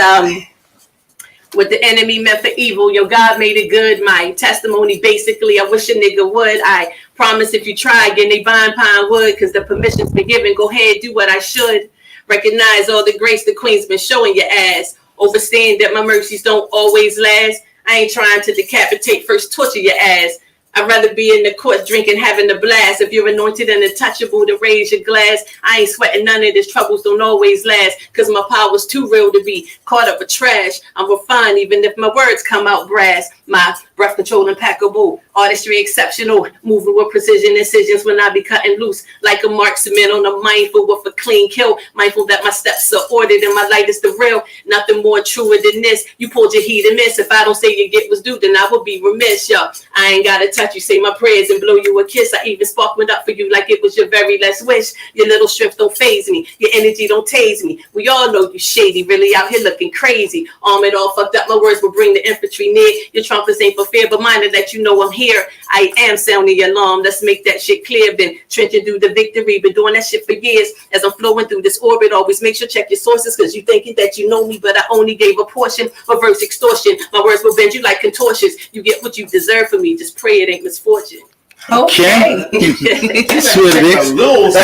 what the enemy meant for evil, your God made it good. My testimony, basically, I wish a nigga would. I promise if you try again, they vine pine wood, because the permission's been given. Go ahead, do what I should. Recognize all the grace the queen's been showing your ass. Understand that my mercies don't always last. I ain't trying to decapitate, first torture your ass. I'd rather be in the court drinking, having a blast. If you're anointed and untouchable, to raise your glass. I ain't sweating none of this. Troubles don't always last, because my power's too real to be caught up with trash. I'm refined even if my words come out brass. My breath control impeccable, artistry exceptional, moving with precision, incisions when I be cutting loose like a marksman on a mindful with a clean kill. Mindful that my steps are ordered and my light is the real. Nothing more truer than this. You pulled your heat and miss. If I don't say you get what's due, then I would be remiss, y'all. I ain't gotta touch you, say my prayers and blow you a kiss. I even spark one up for you like it was your very last wish. Your little strength don't faze me, your energy don't tase me. We all know you shady, really out here looking crazy. Armored all fucked up, my words will bring the infantry near. Your trumpets ain't for fear, but mind that you know I'm here. I am sounding your alarm, let's make that shit clear. Been trenching through the victory, been doing that shit for years. As I'm flowing through this orbit, always make sure check your sources, because you thinking that you know me, but I only gave a portion of verse extortion. My words will bend you like contortions. You get what you deserve from me, just pray it ain't misfortune. Okay. That's what it is. That's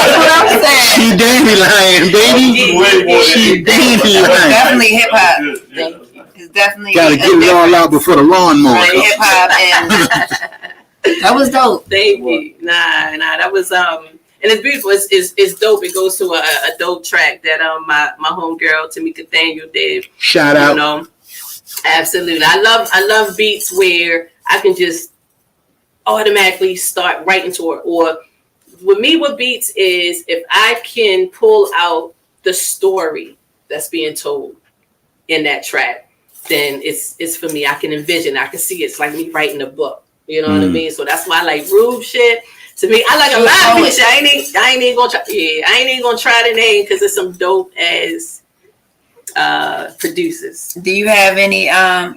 what I'm saying. She dandelion, baby. She dandelion. Definitely hip hop. It's definitely gotta get it all out before the lawnmower. Hip hop, and that was dope. Thank you. Nah, that was and it's beautiful. It's dope. It goes to a dope track that my homegirl Tamika Daniel did. Shout out. You know, absolutely. I love beats where I can just automatically start writing to it, or with me, what beats is if I can pull out the story that's being told in that track, then it's for me. I can envision, I can see it. It's like me writing a book. You know what I mean? So that's why I like Rube shit. To me, I like a lot of shit. I ain't even gonna try. Yeah, I ain't even gonna try the name because it's some dope ass producers. Do you have any?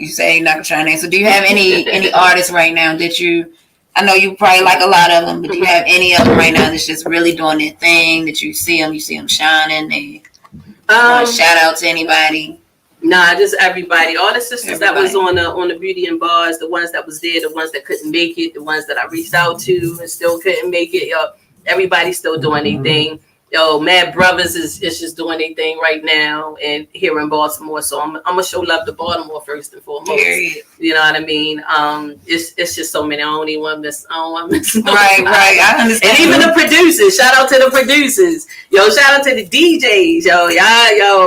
You say not gonna try the name. So do you have any artists right now that you? I know you probably like a lot of them, but do you have any of them right now that's just really doing their thing? That you see them shining? They shout out to anybody? Nah, just everybody. All the sisters that was on the Beauty and Bars, the ones that was there, the ones that couldn't make it, the ones that I reached out to and still couldn't make it. Yo, everybody's still doing their thing. Yo, Mad Brothers is just doing their thing right now and here in Baltimore. So I'm gonna show love to Baltimore first and foremost. Period. You know what I mean? It's just so many. I don't want to miss. Right. I understand. And even the producers. Shout out to the producers. Yo, shout out to the DJs. Yo,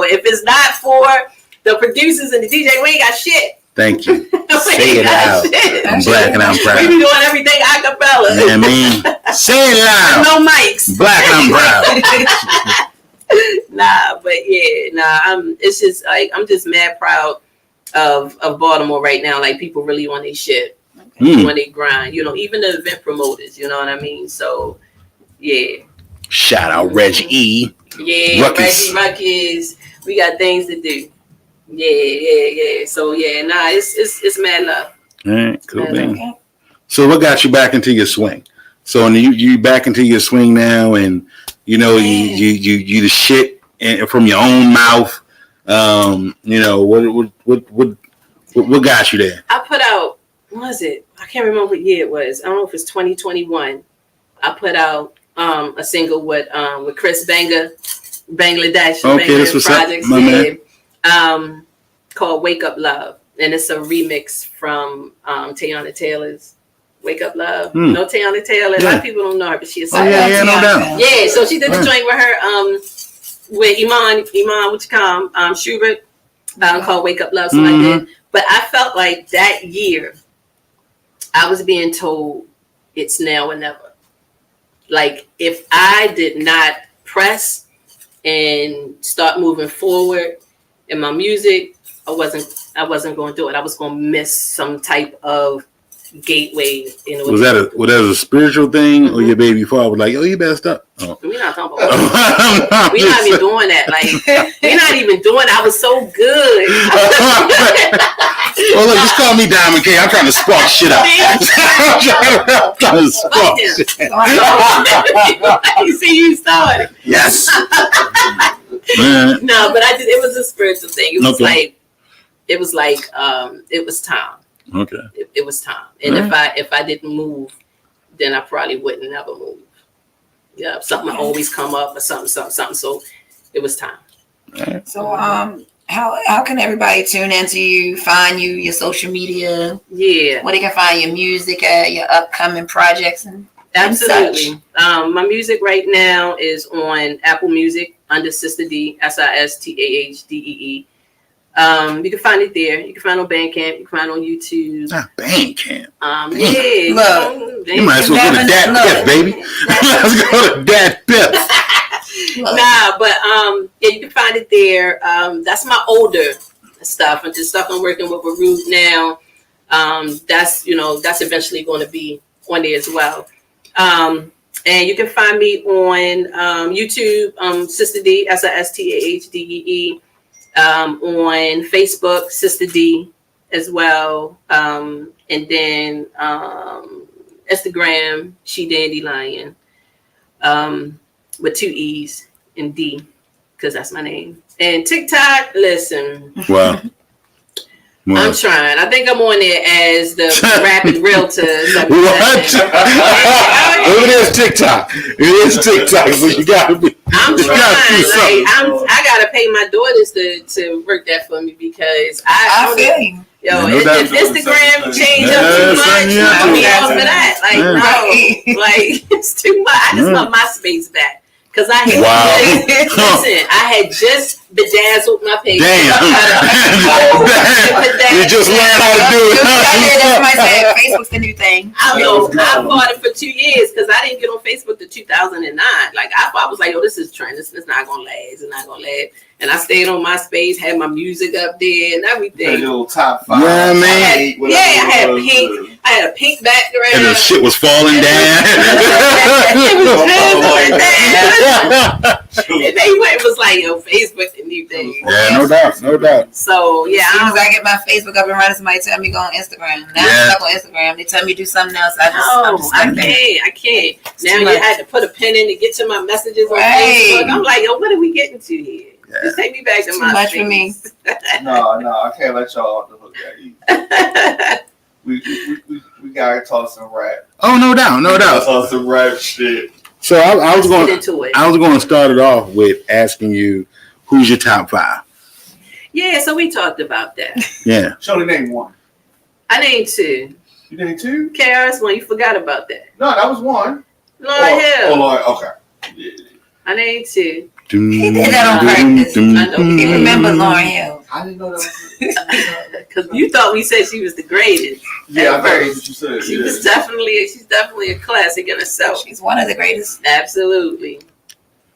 if it's not for the producers and the DJ, we ain't got shit. Thank you. Say it out. I'm black and I'm proud. We be doing everything a cappella. You know what I mean? Say it loud. No mics. Black and I'm proud. It's just like I'm just mad proud of Baltimore right now. Like people really on their shit, on their grind. You know, even the event promoters. You know what I mean? So yeah. Shout out Reggie E. Yeah, Ruckus. Reggie Ruckus. We got things to do. Yeah. So it's mad love. All right, cool thing. So what got you back into your swing? So you back into your swing now, and you know you the shit from your own mouth. You know what got you there? I put out, what was it? I can't remember what year it was. I don't know if it's 2021. I put out a single with Chris Bangladesh. Okay, this was projects, my man. Called "Wake Up Love," and it's a remix from Teyana Taylor's "Wake Up Love." You know Teyana Taylor. A lot of people don't know her, but she's no doubt. Yeah, so she did the joint with her with Iman Schubert called "Wake Up Love." So I did, but I felt like that year I was being told it's now or never. Like if I did not press and start moving forward in my music, I wasn't going to do it. I was going to miss some type of gateway. Was that a spiritual thing, or your baby father was like, "Oh, you messed up"? Oh. We're not talking about that. We're not even doing that. Like we're not even doing. I was so good. Well, look, just call me Diamond K. I'm trying to spark shit up. I'm trying to spark shit. You see, you started. Yes. No, but I did. It was a spiritual thing. It was it was time. Okay. It was time. And if I didn't move, then I probably wouldn't never move. Yeah, something always come up or something. So it was time. Right. So how can everybody tune into you, find you, your social media? Yeah. Where they can find your music, your upcoming projects and absolutely. My music right now is on Apple Music under Sistah Dee, SISTAHDEE. You can find it there. You can find it on Bandcamp. You can find it on YouTube. Bandcamp. Yeah. Look, you might as well go to Dat Pip, baby. Let's go to Dat Pip. Nah, but you can find it there. That's my older stuff, and just stuff I'm working with Root now. That's eventually going to be on there as well. And you can find me on YouTube, Sistah Dee, SISTAHDEE. On Facebook, Sistah Dee as well. And then Instagram, She Dandelion. With 2 E's and D, because that's my name. And TikTok, listen. Wow. I'm trying. I think I'm on there as the rapping realtor. What? It is TikTok. It is TikTok. So you gotta be. I'm trying. I gotta pay my daughters to work that for me because I feel you. Yo, if Instagram change up too much, I'll be off of that. Like no, like it's too much. I just want my space back. Cause I had just bedazzled my page. Damn. You just learned how to do it. Facebook's the new thing. I know. I fought it for 2 years because I didn't get on Facebook to 2009. Like I was like, oh, this is trend. This is not gonna last. It's not gonna last. And I stayed on MySpace, had my music up there and everything. Your top 5. Yeah, man. I had pink. I had a pink background. And the shit was falling down. It was like, yo, Facebook the new thing. Yeah, no doubt. So yeah, as soon as I get my Facebook up and running, somebody tell me go on Instagram. Now I'm stuck on Instagram. They tell me do something else. I can't. Now you had to put a pin in to get to my messages on Facebook. I'm like, yo, what are we getting to here? Yeah. Just take me back to my much for me. No, I can't let y'all off the hook that easy. We gotta talk some rap. Oh, no doubt. Talk some rap shit. So I was going to start it off with asking you, who's your top 5? Yeah, so we talked about that. Yeah. Show the name 1. I named 2. You named 2? KRS-One, you forgot about that. No, that was 1. Lauryn Hill. Oh, Lord, okay. Yeah. I named 2. He did that on purpose. I know. He remembered Lauryn Hill. I didn't know that was because you thought we said she was the greatest. Yeah, I heard what you said. She's definitely a classic in herself. She's one of the greatest. Absolutely.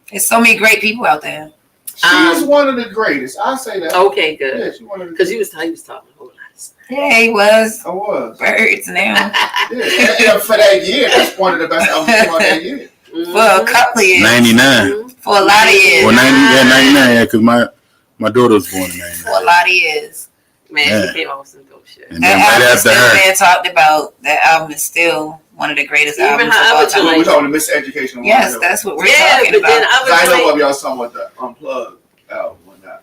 There's so many great people out there. She's one of the greatest. I say that. Okay, good. Yeah, she's one of the because he was talking a whole lot of stuff. Yeah, he was. I was. Birds now. Yeah, for that year, that's one of the best albums of that year. For a couple of years. 99. For a lot of years. Well, 99, yeah, because my daughter was born in 99. For a lot of years. Man, she came off with some dope shit. And then right after her, being talked about, that album is still one of the greatest albums of all time. We're talking the Miseducation. Yes, that's what we're talking about. I know what y'all talking about, the Unplugged album.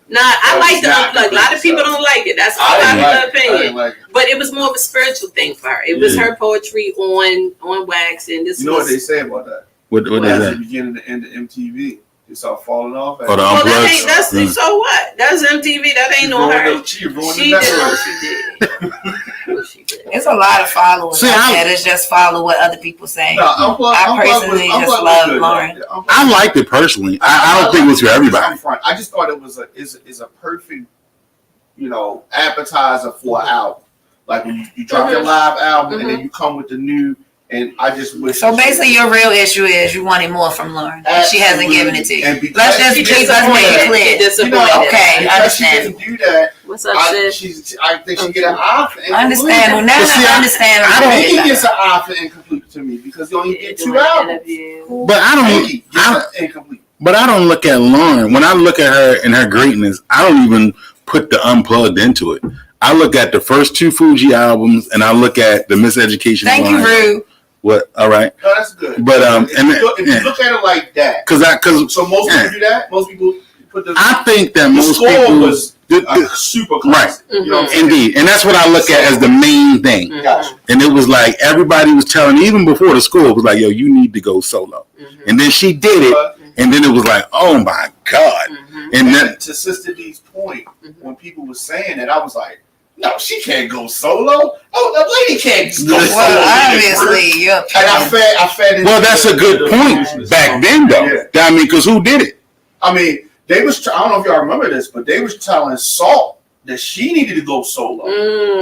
Nah, I like the Unplugged. A lot of people don't like it. That's my popular opinion. But it was more of a spiritual thing for her. It was her poetry on wax, and this. You know what they say about that? What is that? The beginning to end of MTV. It's all falling off. Oh, the Unplugged. That's so what? That's MTV. That ain't on her. She did what she did. There's a lot of followers out there that just follow what other people say. No, I personally just love Lauryn. I liked it personally. I don't think it was for everybody. I just thought it was a perfect, appetizer for an album. Like when you drop your live album and then you come with the new. And I just wish. So basically, your real issue is you wanted more from Lauryn. She hasn't given it to you. Let's just make it clear. Okay, I understand. She doesn't do that. What's up, sis? I think she get an eye for incomplete. I understand. Well, now I understand. I don't think he gets an eye for incomplete to me because you only get 2 albums. But I don't look at Lauryn. When I look at her and her greatness, I don't even put the Unplugged into it. I look at the first 2 Fuji albums and I look at the Miseducation. Thank you, Rue. What? All right. No, that's good. But if you look at it like that, so most people do that. Most people put the. I think that most people was super classic. Right. You know indeed, and that's what I look at as the main thing. Gotcha. And it was like everybody was telling, even before the school, it was like, "Yo, you need to go solo." And then she did it, and then it was like, "Oh my God!" And then to Sistah Dee's point, when people were saying that, I was like. No, she can't go solo. Oh, the lady can't go solo. Well, obviously, you're. And I fed. Well, that's a good point back then, though. Yeah. I mean, because who did it? I mean, they was. I don't know if y'all remember this, but they was telling Salt that she needed to go solo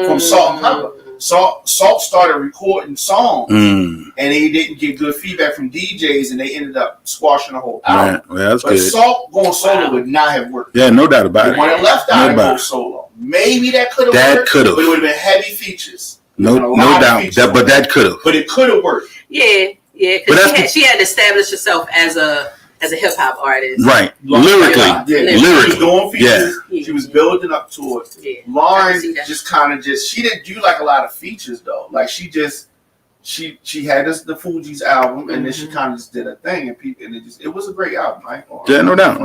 from Salt and Pepper. Salt started recording songs, and they didn't get good feedback from DJs, and they ended up squashing the whole album. Right. Well, that's but good. Salt going solo would not have worked. Yeah, no doubt about it. When it left out and go solo. Maybe that could have worked. But it would have been heavy features. No doubt. But that could have. But it could have worked. Yeah. Because she had established herself as a hip hop artist. Right. Lyrically. She was doing features. Yeah. She was building up to it. Yeah. Lauryn she didn't do like a lot of features though. Like she had the Fugees album and then she kind of just did a thing and it was a great album. Yeah, no doubt.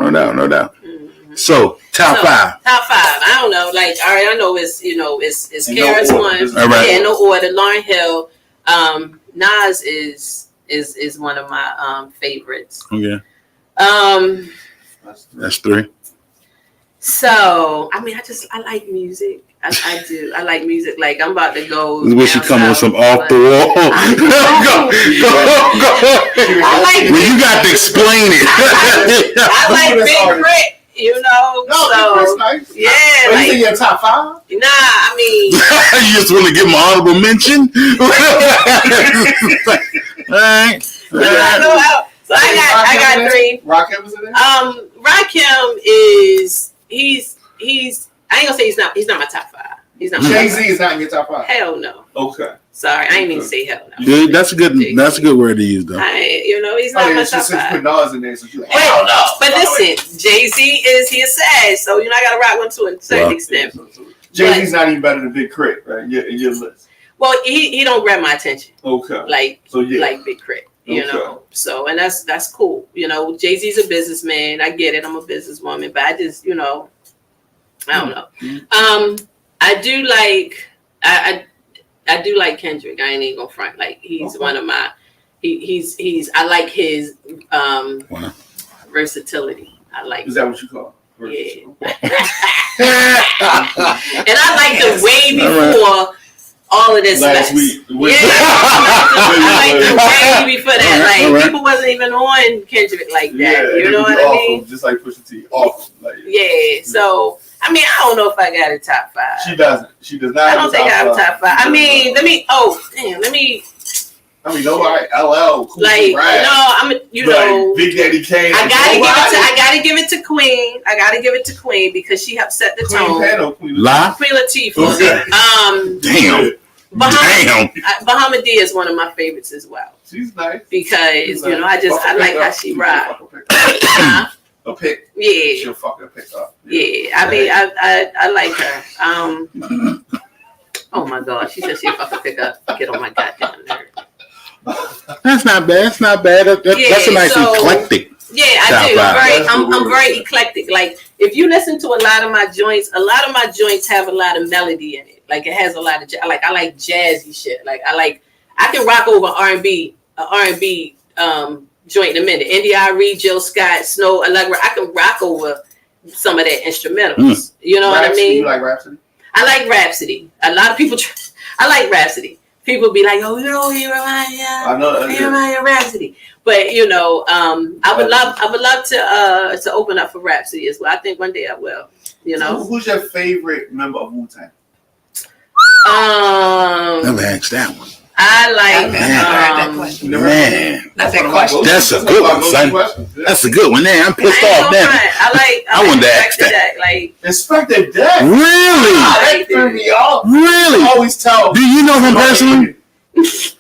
So top 5. Top 5. I don't know. Like, all right, I know it's KRS-One. All right. Yeah, no order. Lauryn Hill. Nas is one of my favorites. Okay. That's 3. So I mean, I like music. I do. I like music. Like I'm about to go. When she come on some off the wall. Go. I like. Well, you got to explain it. I like Big Crit. You know, No, so that's nice. yeah, But like, you in your top 5? nah, I mean, You just want to give him an honorable mention? All right. so I got 3. Rakim is in there? Rakim is he's I ain't gonna say he's not my top 5. He's not. Jay-Z is not in your top 5. Hell no. Okay. Sorry, I ain't even say hell no. Yeah, that's a good word to use though. He's not my top 5. Put Nas in there, so you hell no. But listen, Jay-Z is he sad, so I gotta rock one to a certain extent. Jay-Z's not even better than Big Crit, right? In your list. Well, he don't grab my attention. Okay. Like Big Crit. You know, so and that's cool. You know, Jay-Z's a businessman. I get it. I'm a businesswoman, but I just, I don't know. I do like I do like Kendrick. I ain't even gonna front. Like he's one of my he's I like his versatility. I like. Is that what you call it? Yeah. And I like the way before all of this last week. Yeah. I like the way before that. Like people wasn't even on Kendrick like that. Yeah, you know what I mean? Just like Pusha T. Awesome. Like, yeah. So I mean, I don't know if I got a top 5. She doesn't. She does not. I don't think I have a top 5. I mean, let me. I mean, nobody. LL. Cool, like right. I'm. Like, Big Daddy Kane. I gotta give it to Queen. I gotta give it to Queen because she helped set the tone. Queen Latifah. Okay. Damn. Bahama D is one of my favorites as well. She's nice because I like how she ride. A pick. Yeah. She'll fucking pick up. Yeah. I mean, I like her. Oh my God, she said she'll fucking pick up. Get on my goddamn nerve. That's not bad. That's not bad. That's a nice eclectic. Yeah, I do. I'm very eclectic. Like if you listen to a lot of my joints have a lot of melody in it. Like it has a lot of I like jazzy shit. Like I can rock over R&B joint in a minute. N.D.R.E., Jill Scott, Snow, Allegra. I can rock over some of that instrumentals. You know what I mean? You like Rhapsody? I like Rhapsody. A lot of people. I like Rhapsody. People be like, "Oh, he reminds you of Rhapsody." But I would love to open up for Rhapsody as well. I think one day I will. So who's your favorite member of Wu-Tang? Never asked that one. I like man. That's a question. That's a good one, son. That's a good one. Man, I'm pissed off now. I wanted to ask that. Like Inspector Deck. Really? That threw me off. Really? I always tell. Do you know him personally? Really?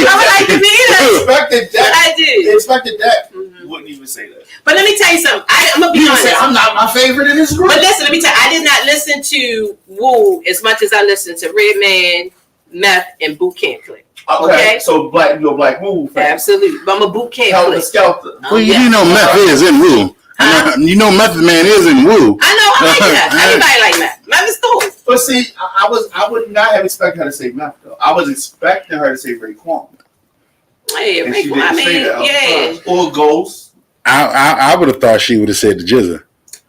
I would like to meet him. Inspector Deck. I do. Inspector Deck. You wouldn't even say that. But let me tell you something. I'm gonna be honest. I'm not my favorite in this group. But listen, let me tell you, I did not listen to Wu as much as I listened to Redman, Meth, and Boot Camp Click. Okay. So you're a Black Wu fan. Absolutely. But I'm a Boot Camp Helter Click. Skelter. Well, you know Meth is in Wu. You know Method Man is in Wu. I know. I like that. Everybody like Meth. Meth is cool. But see, I would not have expected her to say Meth though. I was expecting her to say Raekwon. Hey, Raekwon. I mean, yeah. Or Ghost. I would have thought she would have said the Jizza.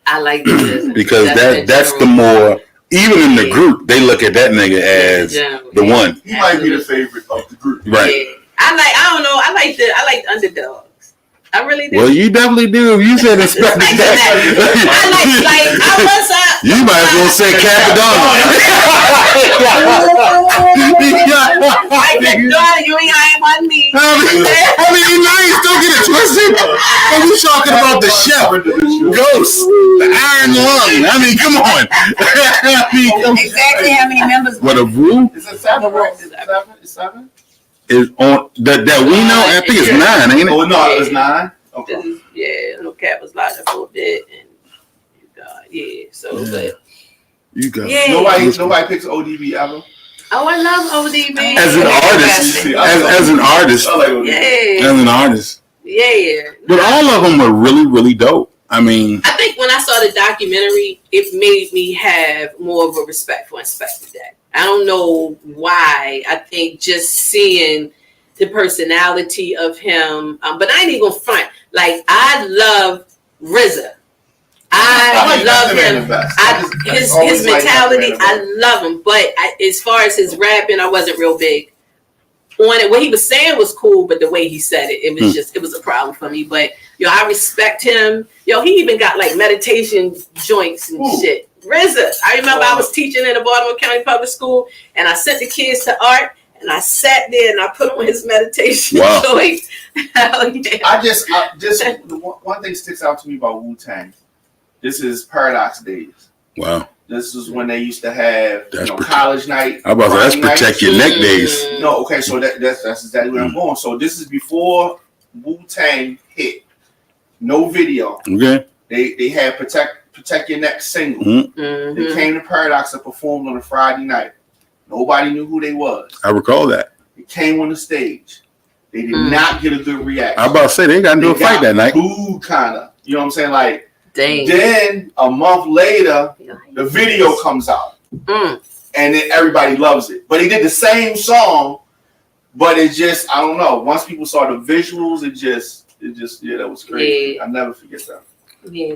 I like the Jizza. Because that's the more, even in the group, they look at that nigga as the one. He might be the favorite of the group. Right. Yeah. I don't know. I like the underdogs. I really do. Well, you definitely do. You said Inspector Deck. You might as well say Capadonna. You ain't one me. I mean, nice. Don't get it twisted. Are we talking about the chef, Ghost, the Iron Lung? I mean, come on. Exactly how many members? What a Wu? Is it 7? It's 7? Is on that we know. I think it's 9, ain't it? Oh no, it was 9. Okay. Yeah, no Cap was locked up for a bit, and you got So, but you got nobody picks ODB ever. Oh, I love ODB as an artist. As an artist, I like ODB. As an artist. Yeah. But all of them were really, really dope. I mean, I think when I saw the documentary, it made me have more of a respect for Inspector Deck. I don't know why. I think just seeing the personality of him, but I ain't even gonna front. Like I love RZA. I love him. His mentality, I love him. But as far as his rapping, I wasn't real big. on it. What he was saying was cool, but the way he said it, it was just, it was a problem for me. But yo, I respect him. Yo, he even got like meditation joints and shit. RZA, I remember I was teaching in the Baltimore County Public School, and I sent the kids to art, and I sat there and I put on his meditation joints. Hell yeah. I just one thing sticks out to me about Wu-Tang. This is Paradox days. Wow. This is when they used to have college night. How about that's protect your neck days? No, okay, so that's exactly where I'm going. So this is before Wu-Tang hit. No video. Okay. They had protect your neck single. They came to Paradox and performed on a Friday night. Nobody knew who they was. I recall that. They came on the stage. They did not get a good reaction. I about to say they got into a fight that night. Booed, kind of. You know what I'm saying? Like, dang. Then a month later, the video comes out, and then everybody loves it. But he did the same song, but it just, I don't know. Once people saw the visuals, it just, that was crazy. I never forget that. Yeah,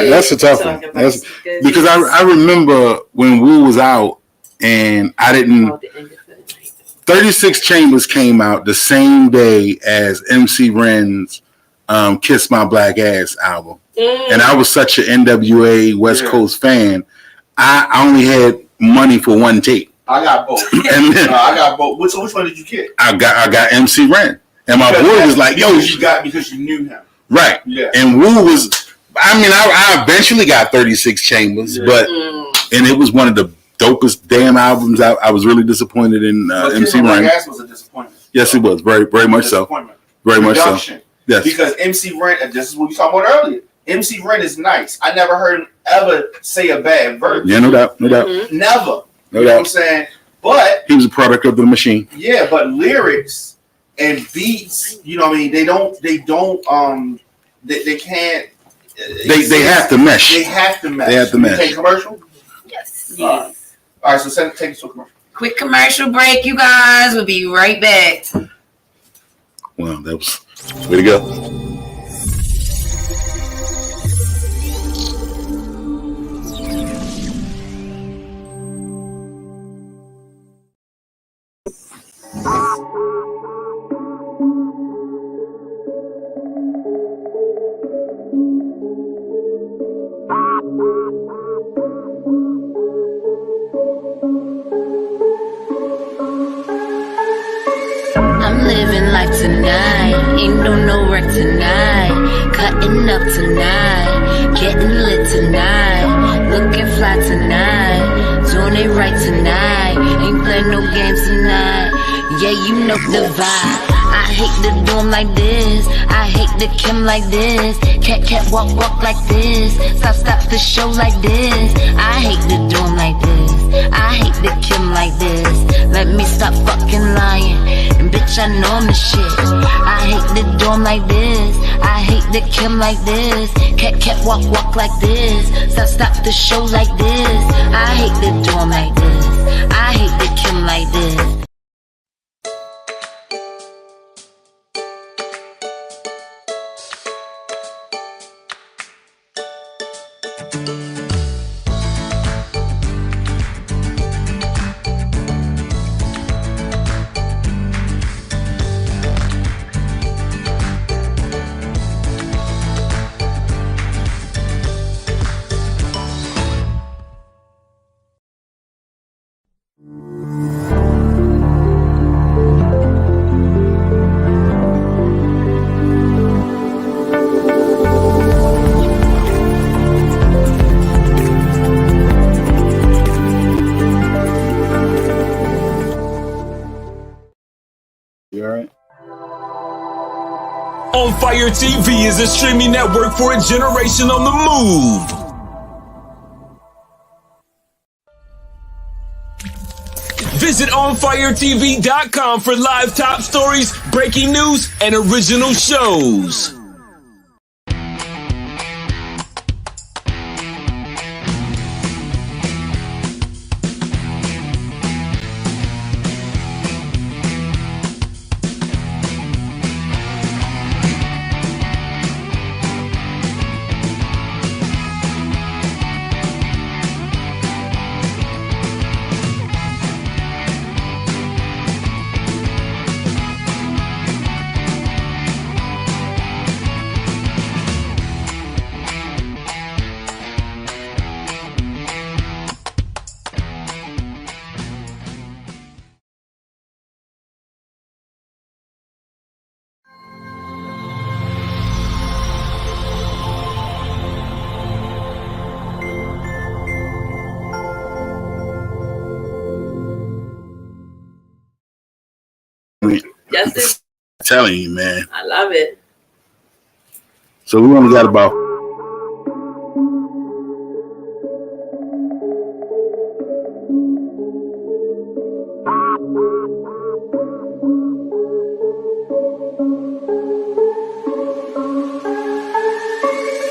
that's a tough one. That's, because I remember when Wu was out, and I didn't. 36 Chambers came out the same day as MC Ren's Kiss My Black Ass album. And I was such an NWA West Coast fan. I only had money for one tape. I got both. I got both. Which one did you get? I got MC Ren. And my boy was like, yo. You got because you knew him. Right. Yeah. And Wu was, I mean, I eventually got 36 Chambers, but, and it was one of the dopest damn albums. I was really disappointed in MC Ren. Gas was a disappointment. Yes, it was. Very, very much so. Very much so. Yes. Because MC Ren, and this is what we talked about earlier. MC Ren is nice. I never heard him ever say a bad verse. Yeah, no doubt. Never. No you know doubt. what I'm saying? But he was a product of the machine. Yeah, but lyrics and beats, you know what I mean? They can't. They have to mesh. They have to mesh. They have to mesh. Take a commercial? Yes. All right, so take us to a commercial. Quick commercial break, you guys. We'll be right back. Wow, that was way to go. I'm living life tonight, ain't no wreck tonight. Cutting up tonight, getting lit tonight. Looking fly tonight, doing it right tonight. Ain't playing no games tonight. Yeah, you know the vibe. I hate to do 'em like this, I hate to Kim like this. Cat walk like this. Stop the show like this. I hate to do 'em like this, I hate to Kim like this. Let me stop fucking lying, and bitch I know I'm the shit. I hate to do 'em like this, I hate to Kim like this. Cat walk like this. Stop the show like this. I hate to do 'em like this, I hate to Kim like this. On Fire TV is a streaming network for a generation on the move. Visit OnFireTV.com for live top stories, breaking news, and original shows. Justice. I'm telling you, man. I love it. So we only got about.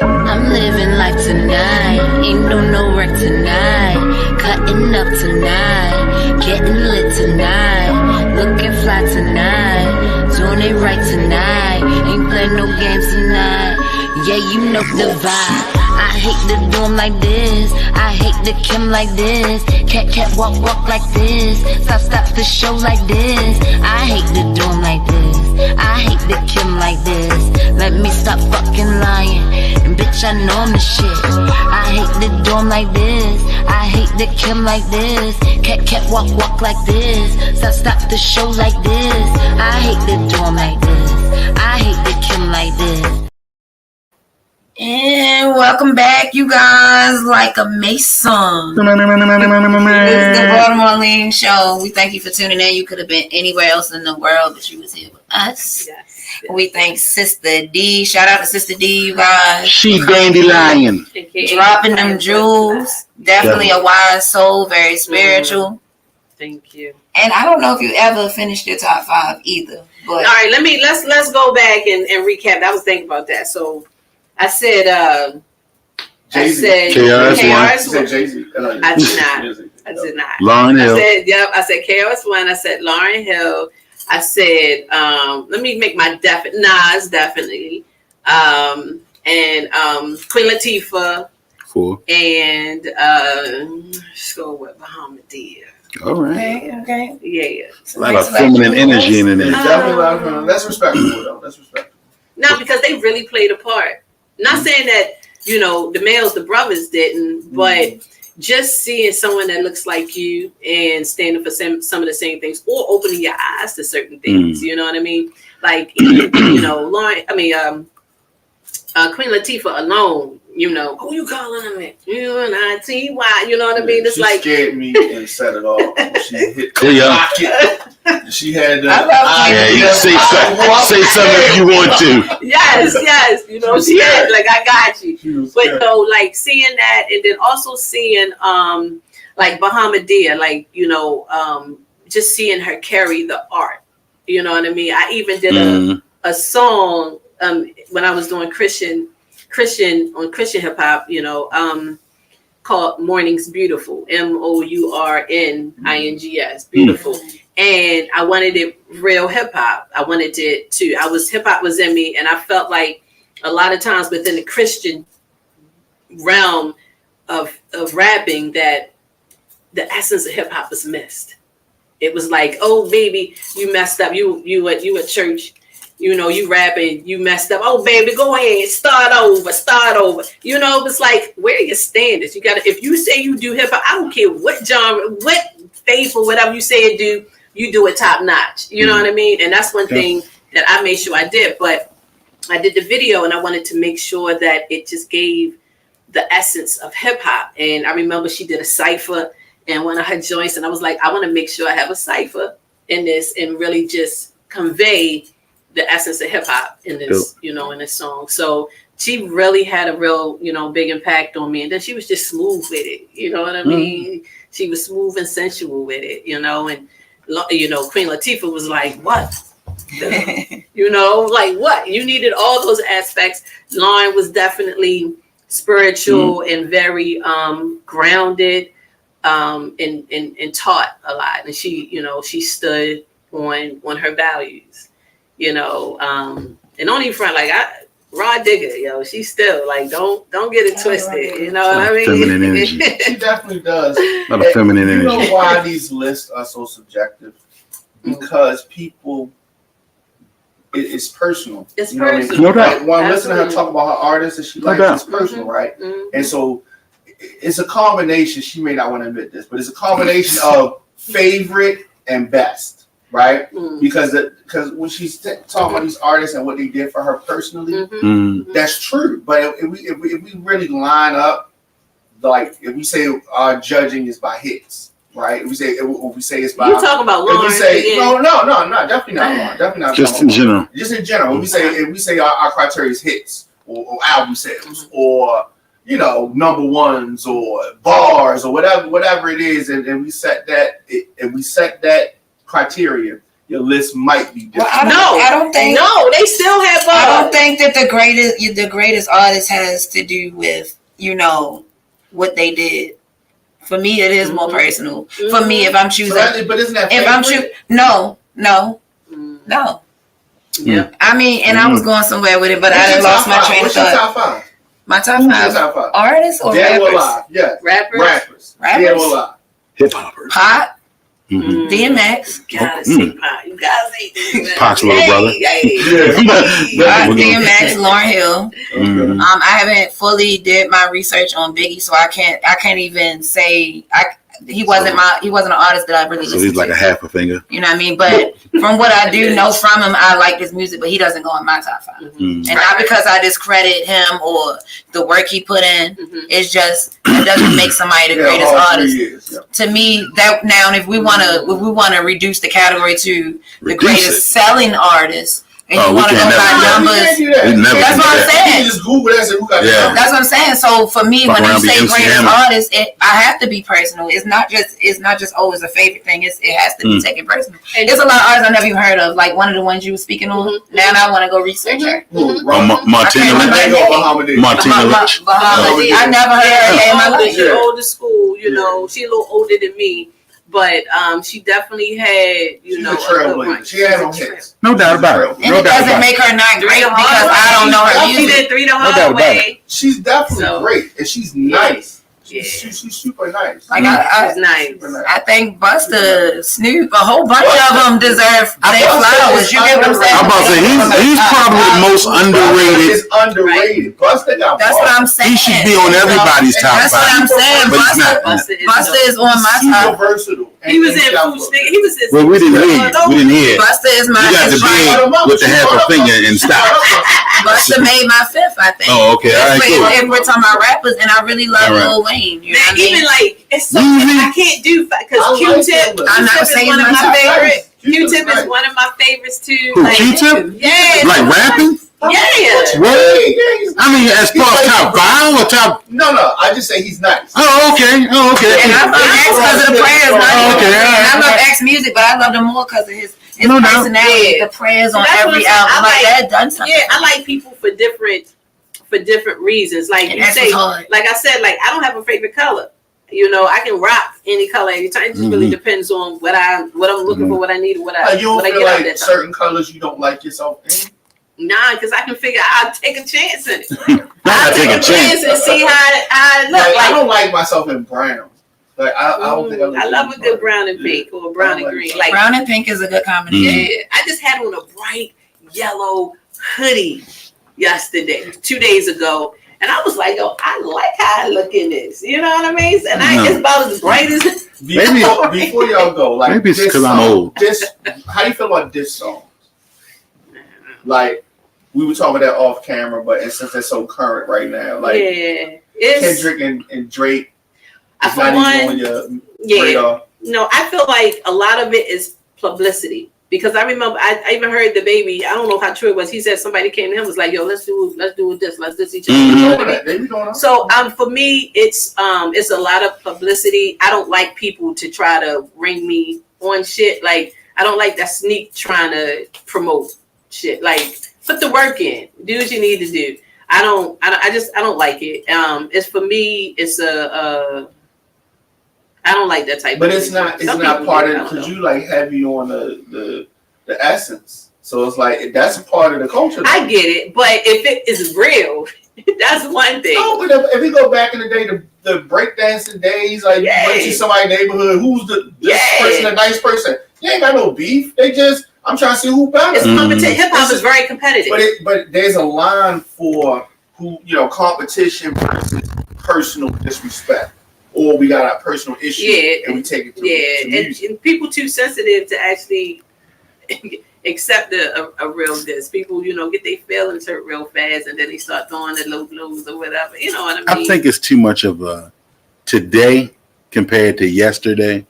I'm living life tonight, ain't doing no work tonight, cutting up tonight, getting lit tonight, looking fly tonight, doing it right tonight, ain't playing no games tonight, yeah you know the vibe. I hate to do 'em like this, I hate to Kim like this, cat walk like this, stop the show like this, I hate to do 'em like this, I hate to Kim like this, let me stop fucking lying, and bitch I know I'm the shit, I hate to do 'em like this, I hate to Kim like this, cat walk like this, stop the show like this, I hate to do 'em like this, I hate to Kim like this. And welcome back, you guys, like a Mason. This is the Baltimore Lean Show. We thank you for tuning in. You could have been anywhere else in the world, but you was here with us. Yes. We thank Sistah Dee. Shout out to Sistah Dee, you guys. She dandelion. Dropping them jewels. Definitely a wise soul, very spiritual. Thank you. And I don't know if you ever finished your top 5 either. But all right, let's go back and recap. I was thinking about that. So I said Jay-Z. KRS-One. Jay-Z. I did not. Lauryn Hill. I said KRS-One. I said Lauryn Hill. I said, let me make my Nas definitely. And Queen Latifah. Cool. And let's go with Bahamadia. All right. Okay. Yeah. A lot of feminine energy in there. Definitely a lot of feminine. That's respectable though. That's respectable. No, because they really played a part. Not saying that, the males, the brothers didn't, but just seeing someone that looks like you and standing for some of the same things or opening your eyes to certain things, you know what I mean? Like, Lauren, Queen Latifah alone, who you calling him at? UNITY, you know what I mean? It's she like scared me and said it all. She hit Clear. She had you say something if you want to. Yes. She had like I got you. But no, like seeing that and then also seeing like Bahamadia, like, just seeing her carry the art. You know what I mean? I even did a song when I was doing Christian hip hop, called Morning's Beautiful, MOURNINGS, beautiful. And I wanted it real hip hop. I wanted it to, hip hop was in me. And I felt like a lot of times within the Christian realm of rapping that the essence of hip hop was missed. It was like, oh baby, you messed up. You at church, you rapping, you messed up. Oh baby, go ahead, start over. It's like, where are your standards? You gotta, if you say you do hip hop, I don't care what genre, what faith or whatever you say do, you do it top notch. You know what I mean? And that's one thing that I made sure I did. But I did the video and I wanted to make sure that it just gave the essence of hip hop. And I remember she did a cypher and one of her joints, and I was like, I want to make sure I have a cypher in this and really just convey the essence of hip hop in this, in this song. So she really had a real, big impact on me. And then she was just smooth with it. You know what I mean? She was smooth and sensual with it, and Queen Latifah was like, what? Like what? You needed all those aspects. Lauren was definitely spiritual and very grounded and taught a lot. And she stood on her values, and on even front, like Raw Digger, she's still like, don't get it twisted. You know what I mean? Feminine energy. She definitely does. A lot of feminine energy. You know why these lists are so subjective? Because people, it's personal. It's personal. I mean? No doubt. Like, when I listen to her talk about her artists and she likes, it's personal, right? And so it's a combination. She may not want to admit this, but it's a combination of favorite and best. Right, because when she's talking about these artists and what they did for her personally, that's true. But if we really line up, like if we say our judging is by hits, right? We say it's by. You talking about Lauren? We say no, definitely not Lauren. Definitely not. Just in general. Just in general. If we say our criteria is hits or album sales or number ones or bars or whatever it is, and we set that criteria, your list might be different. Well, I don't think. No, they still have bars. I don't think that the greatest artist has to do with what they did. For me, it is more personal. For me, if I'm choosing, but isn't that if I'm choosing, no. Yeah. I mean, and I was going somewhere with it, but I done lost my train of thought. What's your top five? My top five artists or Dead rappers? or alive? Yes. Rappers. Dead or alive? Hip hoppers. Pop, DMX. Gotta say Pop. You gotta say DMX. Pac's little brother. DMX, Lauryn Hill. Mhm. I haven't fully did my research on Biggie, so I can't even say he wasn't an artist that I really listened to. So he's like a half a finger. You know what I mean? But from what I do know from him, I like his music, but he doesn't go in my top five. Mm-hmm. And not because I discredit him or the work he put in. It's just it doesn't make somebody the greatest artist. To me, that now if we wanna reduce the category to the greatest selling artist. And you want to go by numbers. That's what I'm saying. Just Google that and say who got the numbers. That's what I'm saying. So for me, when you say greatest artist, I have to be personal. It's not just always a favorite thing. It has to be taken personal. And there's a lot of artists I never even heard of. Like one of the ones you were speaking on. Now I want to go research her. Martina Lynch. I never heard her name in my life. She's older school. She's a little older than me. But she definitely had, She had no hits. No doubt about it. And it doesn't make her not great because I don't know her music. She did 3 the Hard Way. She's definitely great, and she's nice. She's super nice. Like she's nice. I think Busta, Snoop, a whole bunch of them deserve their flowers. You get what I'm saying? I'm about to say he's probably the most underrated. It's underrated. Busta got. That's what I'm saying. He should be on everybody's top five. That's what I'm saying. Busta is on my top. Versatile. He was in Food Stick. He was in. Well, we didn't hear. Busta is my. You got the big with the half a finger and stop. Busta made my fifth, I think. Oh, okay. All right, cool. If we're talking about rappers, and I really love Lil Wayne. You know what I mean? Even like it's something I can't do because Q-Tip. I'm not saying one of my favorites. Q-Tip is one of my favorites too. Who, Q-Tip? Yeah. Like rapping? Yeah. What? I mean, as far as top 5 or top? No. I just say he's nice. Oh, okay. And I love X because of the prayers. Okay. And I love X music, but I love him more because of his personality. The prayers on every album, like that done something. Yeah, I like people for different reasons. Like and you say, like I said, like I don't have a favorite color. I can rock any color anytime. It just really depends on what I'm looking for, what I need, what I you don't feel get like out that certain colors you don't like yourself in? Nah, because I can figure I'll take a chance in it. I'll take a chance and see how I look. Like, I don't like myself in brown. Like I don't think I love a good brown and pink or brown and green. Like brown and pink is a good combination. Yeah, I just had on a bright yellow hoodie yesterday, 2 days ago. And I was like, yo, I like how I look in this. You know what I mean? And it's about as bright as before y'all go, like maybe it's because I'm old. How do you feel about diss songs? Like we were talking about that off camera, but since that's so current right now, like Kendrick and Drake, it's not even on your radar. No, I feel like a lot of it is publicity. Because I remember, I even heard the baby. I don't know how true it was. He said somebody came to him was like, "Yo, let's do this. Let's diss each other." Mm-hmm. So for me, it's a lot of publicity. I don't like people to try to ring me on shit. Like I don't like that sneak trying to promote shit. Like put the work in, do what you need to do. I don't like it. It's for me. It's I don't like that type. But of it's not part of it because you like heavy on the essence. So it's like that's part of the culture. I get it, but if it is real, that's one thing. No, but if you go back in the day, the breakdancing days, like you went to somebody's neighborhood, who's this person a nice person? You ain't got no beef. I'm trying to see who better. It's competition. Hip hop is very competitive. But there's a line for who competition versus personal disrespect. Or we got our personal issue and we take it to music. And people too sensitive to actually accept a real diss. People, get their feelings hurt real fast and then they start throwing the low blows or whatever. You know what I mean? I think it's too much of a today compared to yesterday.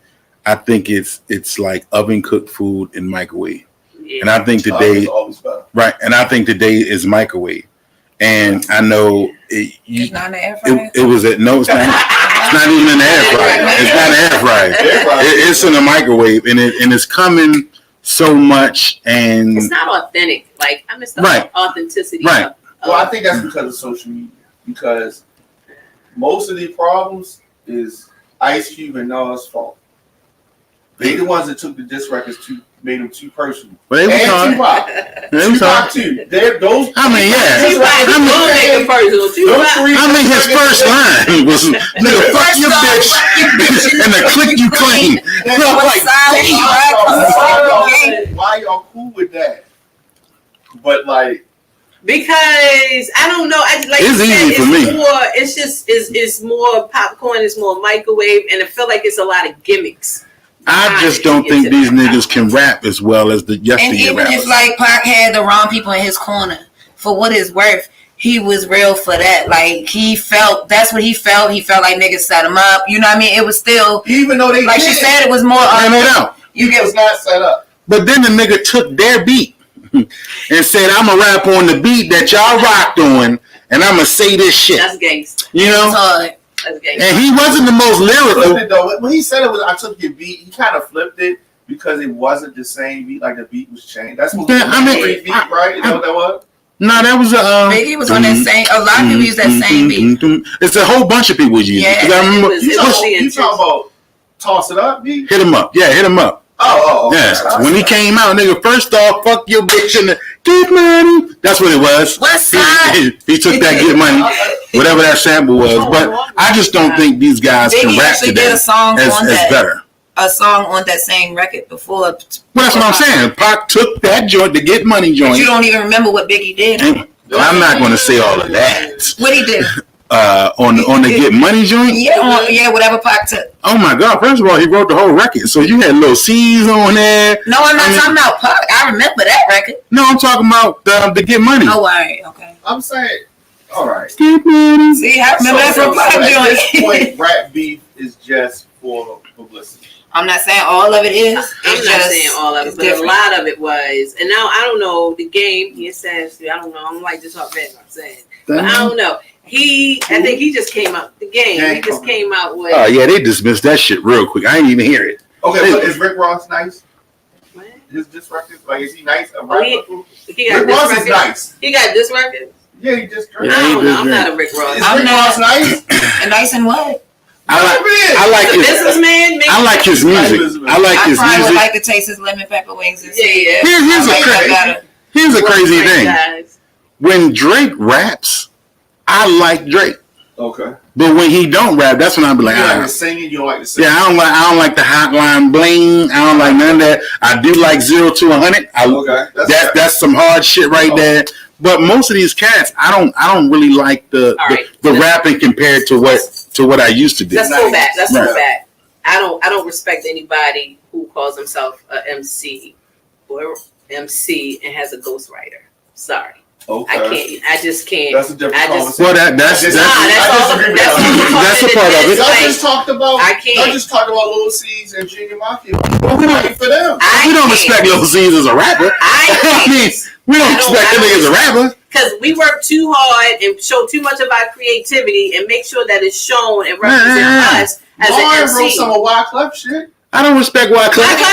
I think it's like oven cooked food in microwave. Yeah. And I think today, right? And I think today is microwave. And I know it's not an air fryer. It was no, it's not. It's not even an air fryer. It's not an air fryer. It's in a microwave, and it's coming so much, and it's not authentic. Like I miss the authenticity. Right. Well, I think that's because of social media. Because most of the problems is Ice Cube and Nas' fault. They the ones that took the diss records made them too personal. But they and Tupac too. They're those. I mean, yeah. I mean, his first line was "Nigga, fuck your bitch," and the click you claim. Why y'all cool with that? But like. Because I don't know, it's easy for me. It's just it's more popcorn, it's more microwave, and I feel like it's a lot of gimmicks. I just don't think these niggas can rap as well as the yesteryear rappers. And even if like Pac had the wrong people in his corner, for what it's worth, he was real for that. Like he felt that's what he felt. He felt like niggas set him up. You know what I mean? It was still even though they like she said, it was more. It was not set up. But then the nigga took their beat and said, "I'm gonna rap on the beat that y'all rocked on, and I'm gonna say this shit." That's gangsta. You know. And he wasn't the most lyrical. When he said it was, I took your beat. He kind of flipped it because it wasn't the same beat. Like the beat was changed. That's what beat, right? You know what that was? No, that was Biggie was on that same. A lot of people use that same beat. It's a whole bunch of people use it. Yeah, I remember, you talking about toss it up beat? Hit him up. Yeah, hit him up. Oh. Yeah. When he came out, nigga, first off, fuck your bitch and get money. That's what it was. What's up? He took that get money, whatever that sample was. But I just don't think these guys can rap today as better. A song on that same record before. Well, that's what I'm saying. Pac took that joint, the Get Money joint. But you don't even remember what Biggie did. I'm not going to say all of that. What he did? On the Get Money joint? Yeah, whatever Pac took. Oh my God! First of all, he wrote the whole record, so you had little C's on there. No, I'm not talking about Pac. I remember that record. No, I'm talking about the Get Money. Oh, all right, okay. I'm saying, all right. Get Money. See, I remember that from Pac joint. At this point, rap beef is just for publicity. I'm not saying all of it is. I'm not saying all of it, but a lot of it was. And now I don't know the game. He says, I don't know. I'm like this hard bad. I'm saying, but I don't know. I think he just came out the game. He just came out with. Oh yeah, they dismissed that shit real quick. I didn't even hear it. Okay, but is Rick Ross nice? What? His record, like, is he nice? Rick Ross is nice. He got this record. Yeah, he just. I don't know. I'm not a Rick Ross. Is Rick Ross nice? Nice in what? I like his businessman. I like his music. I like his music. I would like to taste his lemon pepper wings and see. Here's a crazy thing. When Drake raps, I like Drake. Okay. But when he don't rap, that's when I be like, you like the singing, you don't like the singing. Yeah, I don't like the hotline bling. I don't like none of that. I do like 0 to 100. That's some hard shit right there. But most of these cats, I don't really like the rapping compared to what I used to do. Let's go back. I don't respect anybody who calls himself a MC or MC and has a ghostwriter. Sorry. Okay. I just can't. That's a different conversation. Well, that's a part of it. Y'all just talked about Lil C's and Junior Mafia. We're ready for them. We don't respect Lil C's as a rapper. I mean, we don't respect him as a rapper. Because we work too hard and show too much of our creativity and make sure that it's shown and represent us as an MC. Wrote some of Wyclef shit. I don't respect Wyclef. You hear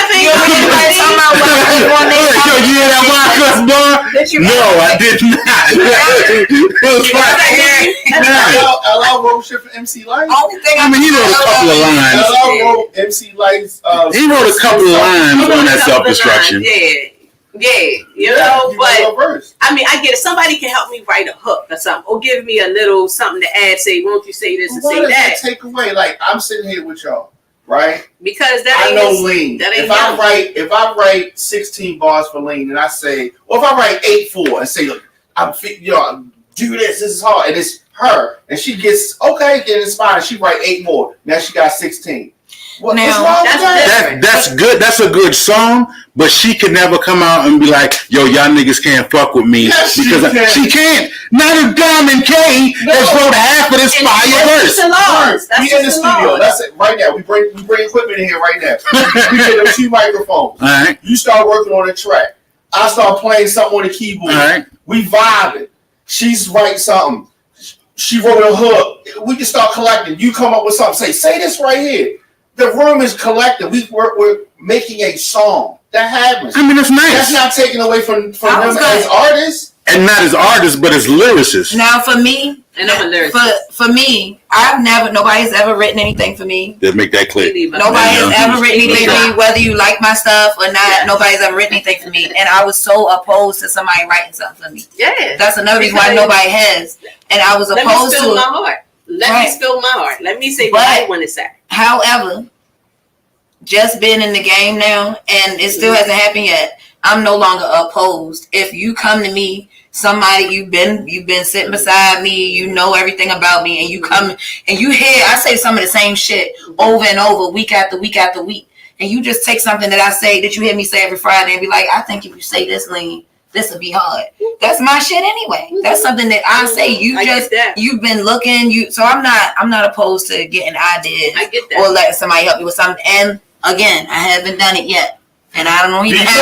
that Wyclef bar? No, I did not. LL wrote shit for MC Light. I mean, he wrote a couple of lines. LL wrote MC Light's. He wrote a couple of lines on that self-destruction. But I mean, I get it. Somebody can help me write a hook or something, or give me a little something to add. Say, won't you say this and say that? Take away. Like, I'm sitting here with y'all. Right, because I know Lean. If I write 16 bars for Lean, and I say, or if I write 8-4 and say, look, do this. This is hard, and it's her, and she gets get inspired. She write 8 more. Now she got 16. What's wrong with that? That's good. That's a good song, but she could never come out and be like, yo, y'all niggas can't fuck with me. Yes, because she can't. Not if Diamond K has wrote half of this fire verse. We in the studio. That's it. Right now. We bring equipment in here right now. We get them 2 microphones. All right. You start working on a track. I start playing something on the keyboard. All right. We vibing. She's writing something. She wrote a hook. We can start collecting. You come up with something. Say this right here. The room is collected. We're making a song. That happens. I mean, that's nice. That's not taken away from them as artists. And not as artists, but as lyricists. Now, for me, and I'm a lyricist. For me, nobody's ever written anything for me. Let's make that clear. Nobody has ever written anything for me, whether you like my stuff or not. Yes. Nobody's ever written anything for me. And I was so opposed to somebody writing something for me. Yeah. That's another reason why nobody has. And I was opposed to it. My heart. Let me spill my heart. Let me say what I want to say. However, just been in the game now, and it still hasn't happened yet. I'm no longer opposed. If you come to me, somebody you've been sitting beside me, you know everything about me, and you come and you hear I say some of the same shit over and over, week after week after week, and you just take something that I say that you hear me say every Friday and be like, I think if you say this, Lean, this will be hard. That's my shit anyway. That's something that I say. You've been looking. So I'm not opposed to getting ideas or letting somebody help you with something. And again, I haven't done it yet, and I don't even have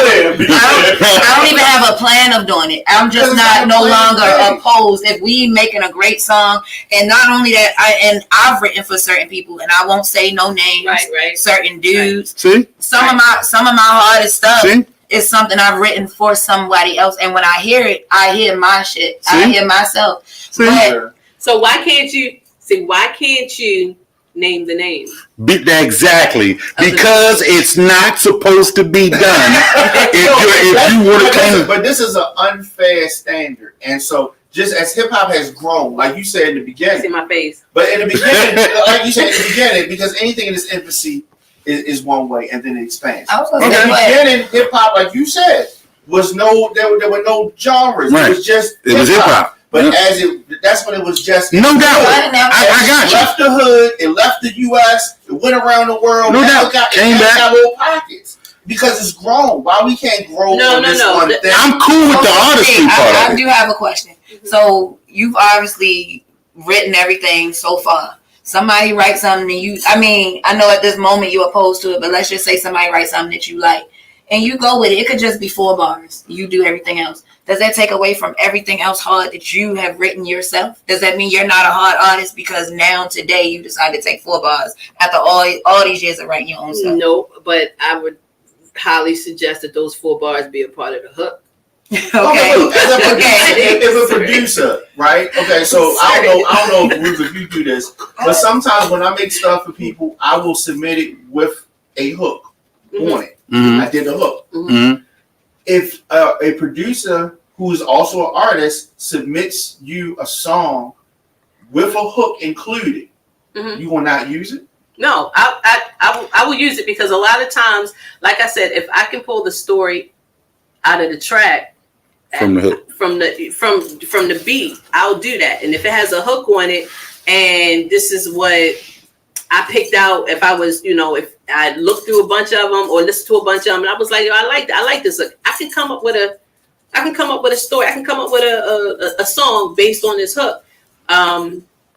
a plan of doing it. I'm just no longer opposed. If we making a great song, and not only that, I've written for certain people, and I won't say no names. Right. Certain dudes. See, some of my hardest stuff is something I've written for somebody else, and when I hear it, I hear my shit. I hear myself. So why can't you name the name? Exactly. Because it's not supposed to be done. if you want to claim. But this is an unfair standard. And so just as hip hop has grown, like you said in the beginning. See my face. But in the beginning, like you said in the beginning, because anything in its infancy is one way and then it expands. In the beginning, hip hop, like you said, was there were no genres. Right. It was just hip hop. But that's when it was just no doubt. I got you. It left the hood, it left the U.S., it went around the world. No doubt. It got little pockets because it's grown. Why we can't grow? No. One thing? I'm cool with the artistry part. I do have a question. So you've obviously written everything so far. Somebody writes something and I know at this moment you're opposed to it, but let's just say somebody writes something that you like and you go with it. It could just be 4 bars. You do everything else. Does that take away from everything else hard that you have written yourself? Does that mean you're not a hard artist because now today you decide to take 4 bars after all these years of writing your own stuff? No, but I would highly suggest that those 4 bars be a part of the hook. Okay. If a producer, right? Okay, so I don't know if you do this, but sometimes when I make stuff for people, I will submit it with a hook on it. Mm-hmm. I did the hook. Mm-hmm. If a producer who is also an artist submits you a song with a hook included, you will not use it? No, I will use it because a lot of times, like I said, if I can pull the story out of the track from the hook, from the beat, I'll do that. And if it has a hook on it, and this is what I picked out, if I was, if I looked through a bunch of them or listened to a bunch of them, and I was like, I like this. I can come up with a story. I can come up with a song based on this hook.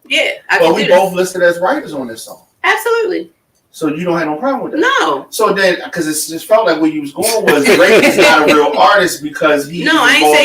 We both listed as writers on this song. Absolutely. So you don't have no problem with that? No. So then, because it just felt like where you was going was Drake is not a real artist because he's I ain't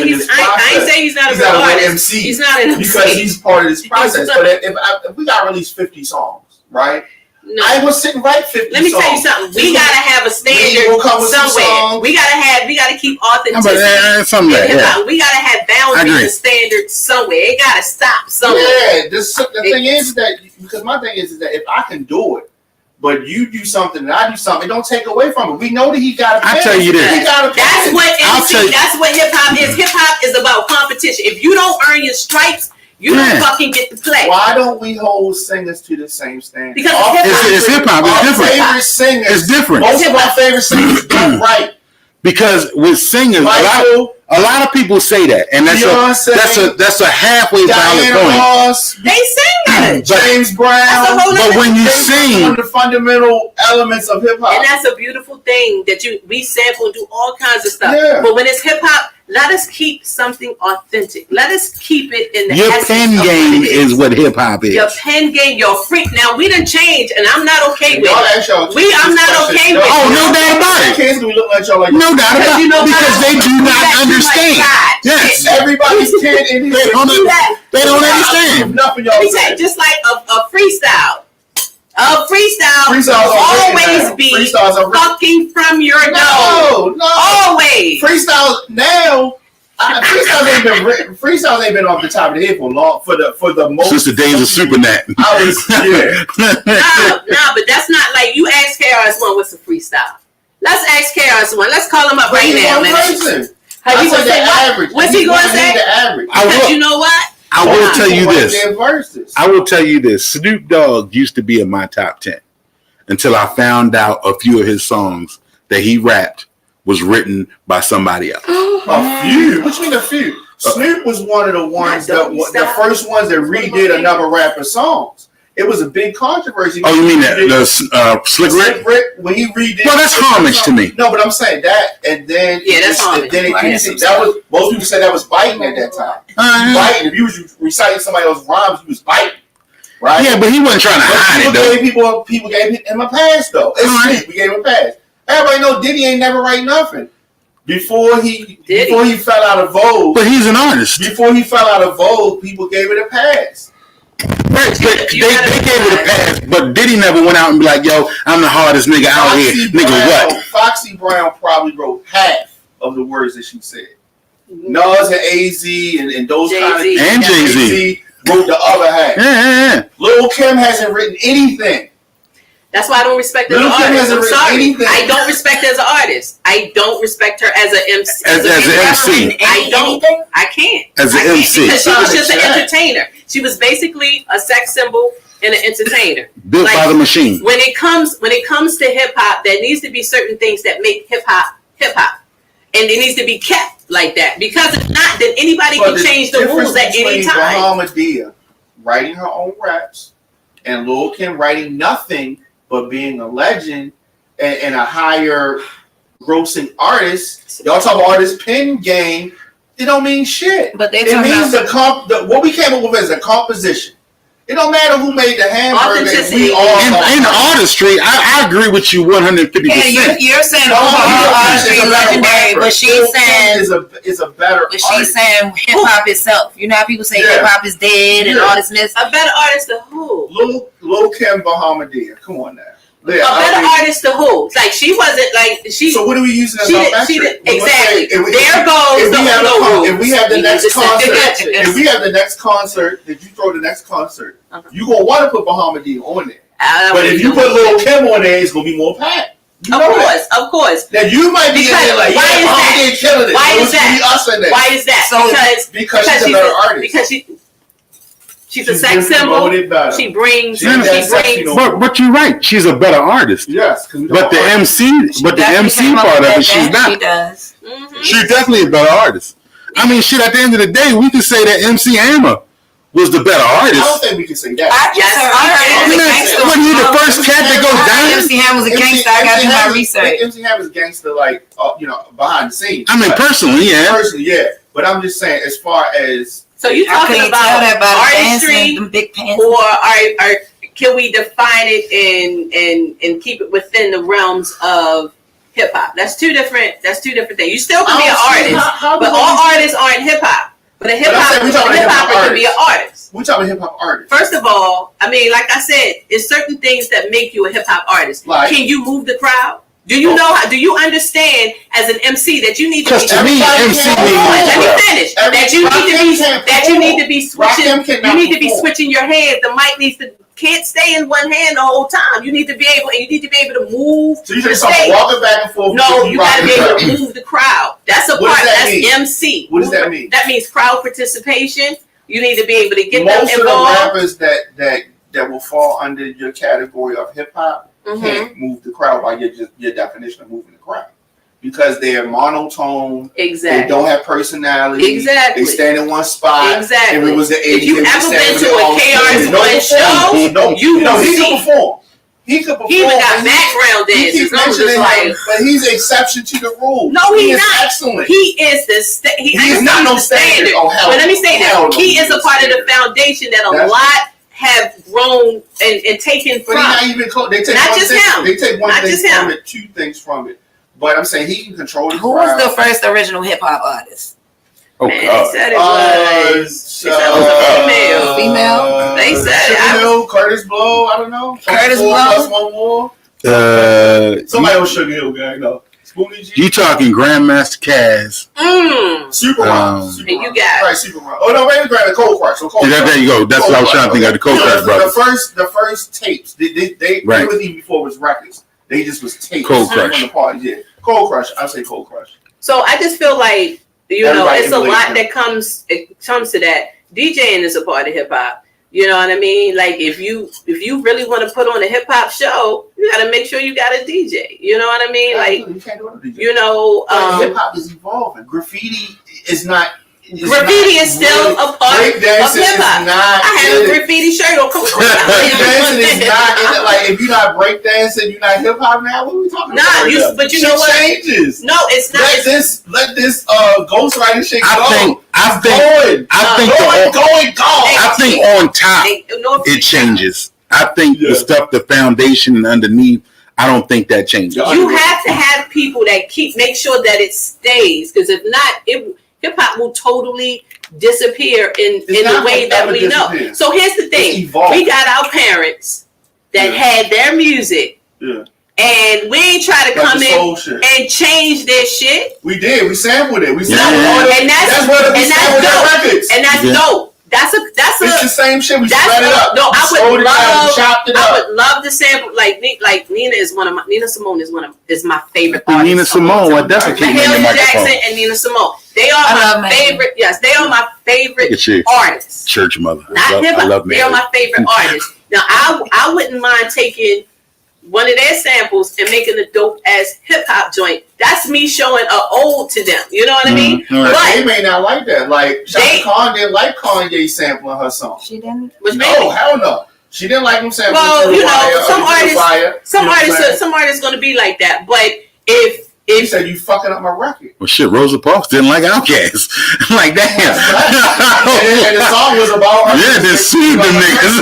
say he's not a real artist. MC. He's not an MC. Because he's part of this process. But if we got to release 50 songs, right? No. I was sitting right 50 Let me songs. tell you something. We got to have a standard somewhere. We got to keep authenticity. We got to have boundaries and standards somewhere. It got to stop somewhere. Yeah. The thing is that, because my thing is that if I can do it, but you do something and I do something, it don't take away from it. We know that he got to pay. I'll tell you this. That's what hip hop is. Hip hop is about competition. If you don't earn your stripes, you don't fucking get to play. Why don't we hold singers to the same standard? Because it's hip hop. It's different. Favorite singers. It's different. Most of our favorite singers don't write Because with singers, a lot of people say that, and that's a halfway valid point. Ross, they sing it. James Brown. But when you sing, one of the fundamental elements of hip hop, and that's a beautiful thing that we sample and do all kinds of stuff. Yeah. But when it's hip hop, let us keep something authentic. Let us keep it in the your pen game is what hip hop is. Your pen game, your freak. Now we done changed, and I'm not okay with it. I'm not okay with it. Oh, no doubt about it. Kids, we look like y'all like no doubt about it. Because they do not understand. Yes, everybody's kid in here. They don't understand. Nothing Let y'all me say, say. just like a freestyle. A freestyle will always be fucking from your nose. No. Always. Freestyle now. Freestyles ain't been off the top of the head for the most. Since the days of Supernet. But that's not like you ask KRS-One what's a freestyle. Let's ask KRS-One. Let's call him up right now, man. He gonna say average. What's he gonna say? Because you know what? I will tell you this. I will tell you this. Snoop Dogg used to be in my top 10 until I found out a few of his songs that he rapped was written by somebody else. A few? What you mean a few? Snoop was one of the ones the first ones that redid another rapper's songs. It was a big controversy. Oh, you mean the Slick Rick? When he redid. Well, that's homage to me. No, but I'm saying that, and then that's homage. That was most people said that was biting at that time. Biting. If you was reciting somebody else's rhymes, he was biting. Right? Yeah, but he wasn't trying to hide it though. People gave him a pass though. We gave him a pass. Everybody know Diddy ain't never write nothing. Before he fell out of vogue. But he's an artist. Before he fell out of vogue, people gave it a pass. Right, they gave it a pass, but Diddy never went out and be like, yo, I'm the hardest nigga out here. Nigga, what? Foxy Brown probably wrote half of the words that she said. Nas and AZ and those kind of... And Jay-Z wrote the other half. Yeah. Lil' Kim hasn't written anything. That's why I don't respect her as an artist. I'm sorry. I don't respect her as an artist. I don't respect her as an MC. As an MC. I don't. I can't. As an MC. Because she was just an entertainer. She was basically a sex symbol and an entertainer. Built by the machine. When it comes to hip hop, there needs to be certain things that make hip hop. And it needs to be kept like that. Because if not, then anybody can change the rules at any time. Bahamadia writing her own raps and Lil' Kim writing nothing but being a legend and a higher grossing artist. Y'all talk about artist pen game. It don't mean shit. But it means what we came up with is a composition. It don't matter who made the hamburger. In artistry, I agree with you 150%. Yeah, you're saying overall artistry is legendary, but she's saying is a better. But she's saying hip hop itself. You know how people say hip hop is dead and all this mess. A better artist than who? Lil' Kim Bahamadia. Come on now. Yeah, a better artist to who? Like she wasn't like she. So what are we using as our metric? Exactly. There goes If we have the next concert, if we have the next concert, that you throw the next concert, you gonna want to put Bahamadia on there. But if you put Lil' Kim on there, it's gonna be more packed. Of course. Now you might be in there like, Bahamadia killing it. Why is that? Why is that? Because she's a better artist. Because she's a sex symbol. She brings. But you're right. She's a better artist. Yes. But the MC part of it, she's not. She does. She's definitely a better artist. I mean, shit. At the end of the day, we could say that MC Hammer was the better artist. I don't think we can say that. Wasn't he the first cat that goes down? MC Hammer was a gangster. I got to do my research. MC Hammer's gangster, like behind the scenes. I mean, personally, yeah. Personally, yeah. But I'm just saying, as far as so you talking about artistry, big pants, or can we define it and keep it within the realms of hip hop? That's two different things. You still can be an artist, but all artists aren't hip hop. But a hip hopper can be an artist. We're talking hip hop artist. First of all, I mean, like I said, it's certain things that make you a hip hop artist. Like, can you move the crowd? Do you know how? Do you understand as an MC that you need to be? To me, MC let me finish. That you need to be switching. You need to be switching your hands. The mic needs to can't stay in one hand the whole time. You need to be able to move. So you just walking back and forth. No, you got to be able to move the crowd. That's a part. That's MC. What does that mean? That means crowd participation. You need to be able to get most them involved. Most of the rappers that will fall under your category of hip hop can't move the crowd by your definition of moving the crowd. because they're monotone. Exactly. They don't have personality. Exactly. They stand in one spot. Exactly. If it was the 80s, if you've ever been to a KRS-One show, you will he see. can perform. He could perform. He even got background dancers. But he's an exception to the rule. No, he's not. Excellent. He is he's not no standard. Oh, hell but let me say no. that he is a part of the foundation that a lot have grown and taken from. But he's not even close. They take not one just thing, him. They take one not thing from it, two things from it. But I'm saying he can control the crowd. Who was the first original hip hop artist? Oh, Man, God. they said it was. They said it was a female. Female? They said it. Curtis Blow. I don't know. Curtis Blow. Plus one more. Somebody else Sugar Hill gang. No. Spoonie G. You talking Grandmaster Caz? Super Ron. And you got right, Super Ron. Oh no, wait, grab the Cold Crush. So Cold Crush. There you go. That's what I was trying to think of. The Cold Crush brothers. The first tapes. They wasn't even before it was records. They just was tapes. Cold Crush. From the party. Yeah. Cold Crush. I say Cold Crush. So I just feel like Everybody it's a lot him. that comes to that. DJing is a part of hip hop. You know what I mean? Like if you really want to put on a hip hop show, you got to make sure you got a DJ. You know what I mean? Like you can't do it DJ. Hip hop is evolving. Graffiti is not. Graffiti is still a part of hip hop. I have a graffiti shirt on. Breakdancing is not in it. Like if you're not breakdancing, you're not hip hop now. What are we talking about? But you know what? Changes. No, it's not. Let this ghostwriting shit go. I think on top it changes. I think the stuff, the foundation underneath, I don't think that changes. You have to have people that make sure that it stays, because if not, hip hop will totally disappear in the way that we know. So here's the thing: we got our parents that had their music, and we ain't try to come in and change their shit. We did. We sampled it. We sampled it, and that's dope. And that's dope. It's the same shit. We spread it up. No, I would love to sample like Nina Simone is my favorite artist. Nina Simone, I definitely can't name Mahalia Jackson and Nina Simone. They are my favorite. Yes, they are my favorite artists. Church mother. Not hip hop. They are my favorite artists. Now I wouldn't mind taking one of their samples and making a dope ass hip hop joint. That's me showing an ode to them. You know what I mean? But they may not like that. Like Shaka Khan didn't like Kanye sampling her song. She didn't. No, hell no. She didn't like him sampling. Well, some artists gonna be like that. But if you said you fucking up my record. Well, shit, Rosa Parks didn't like Outkast. Like damn. And the song was about her. Yeah, they sued them niggas.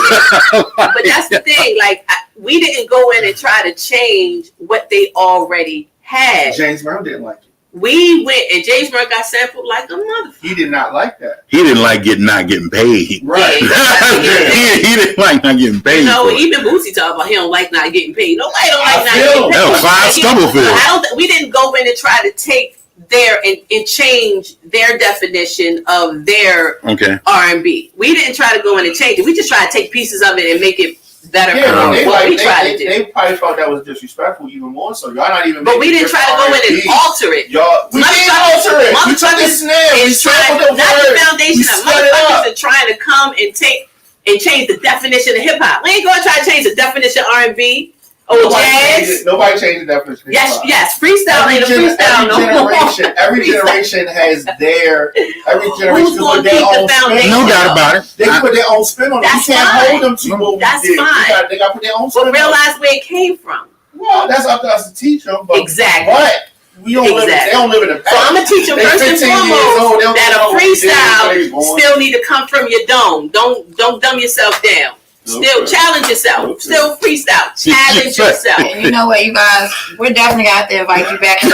But that's the thing. Like we didn't go in and try to change what they already had. James Brown didn't like it. We went and James Brown got sampled like a motherfucker. He did not like that. He didn't like not getting paid. Right. He didn't like not getting paid. Even Boosie talk about he don't like not getting paid. Nobody don't like not getting paid. No, Clyde Stubblefield. We didn't go in and try to take and change their definition of their R&B. We didn't try to go in and change it. We just tried to take pieces of it and make it better. We tried to do. They probably thought that was disrespectful even more so. Y'all not even. But we didn't try to go in and alter it. We didn't alter it. We took the snare. We sampled the not word. The foundation of motherfuckers are trying to come and change the definition of hip hop. We ain't gonna try to change the definition of R&B. Jazz. Nobody changed the definition. Yes. Freestyle ain't a freestyle no more. Every generation has every generation put their own spin. No doubt about it. They can put their own spin on it. You can't hold them to what we did. That's fine. They got to put their own spin on it. But realize where it came from. Well, that's up to us to teach them. Exactly. But we don't live. They don't live in the past. So I'm gonna teach them first and foremost that a freestyle still need to come from your dome. Don't dumb yourself down. Still challenge yourself. Still freestyle. Challenge yourself. And you know what, you guys? We're definitely got to invite you back. It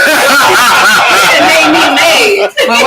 made me mad. But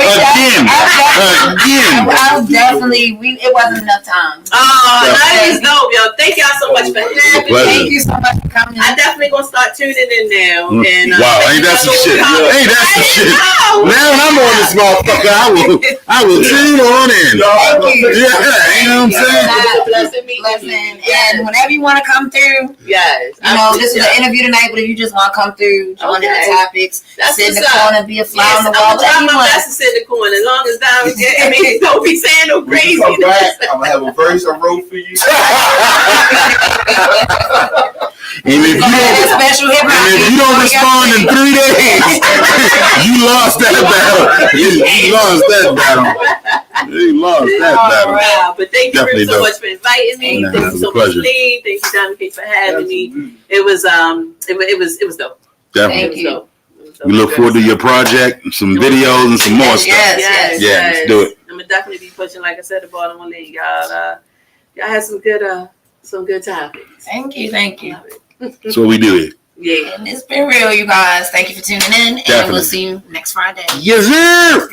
it wasn't enough time. That is dope, yo. Thank y'all so much for having me. Thank you so much for coming. I definitely gonna start tuning in now. And, wow, ain't that some shit? Ain't that some shit? Now when I'm on this motherfucker, I will tune on in. Thank you. Yeah, you know what I'm saying? Blessing me. And whenever you want to come through, yes. This is an interview tonight, but if you just want to come through, join in the topics, sit in the corner, be a fly on the wall. I'm my best to sit in the corner as long as don't be saying no crazy. I'm gonna have a verse I wrote for you. And if you don't respond in 3 days, You lost that battle. You lost that battle. You lost that battle. Wow. But thank you Definitely so much for inviting me. Nah, Thank it you was so a pleasure. much, Lee. Thank you, Dominique, for having me. It was dope. Definitely. Thank you. It was dope. We look forward to your project, some videos, and some more stuff. Yes. Yeah, let's do it. I'm gonna definitely be pushing, like I said, the Baltimore Lean. Y'all had some good topics. Thank you. That's what we do here. Yeah. And it's been real, you guys. Thank you for tuning in, and Definitely. we'll see you next Friday. Yes, sir.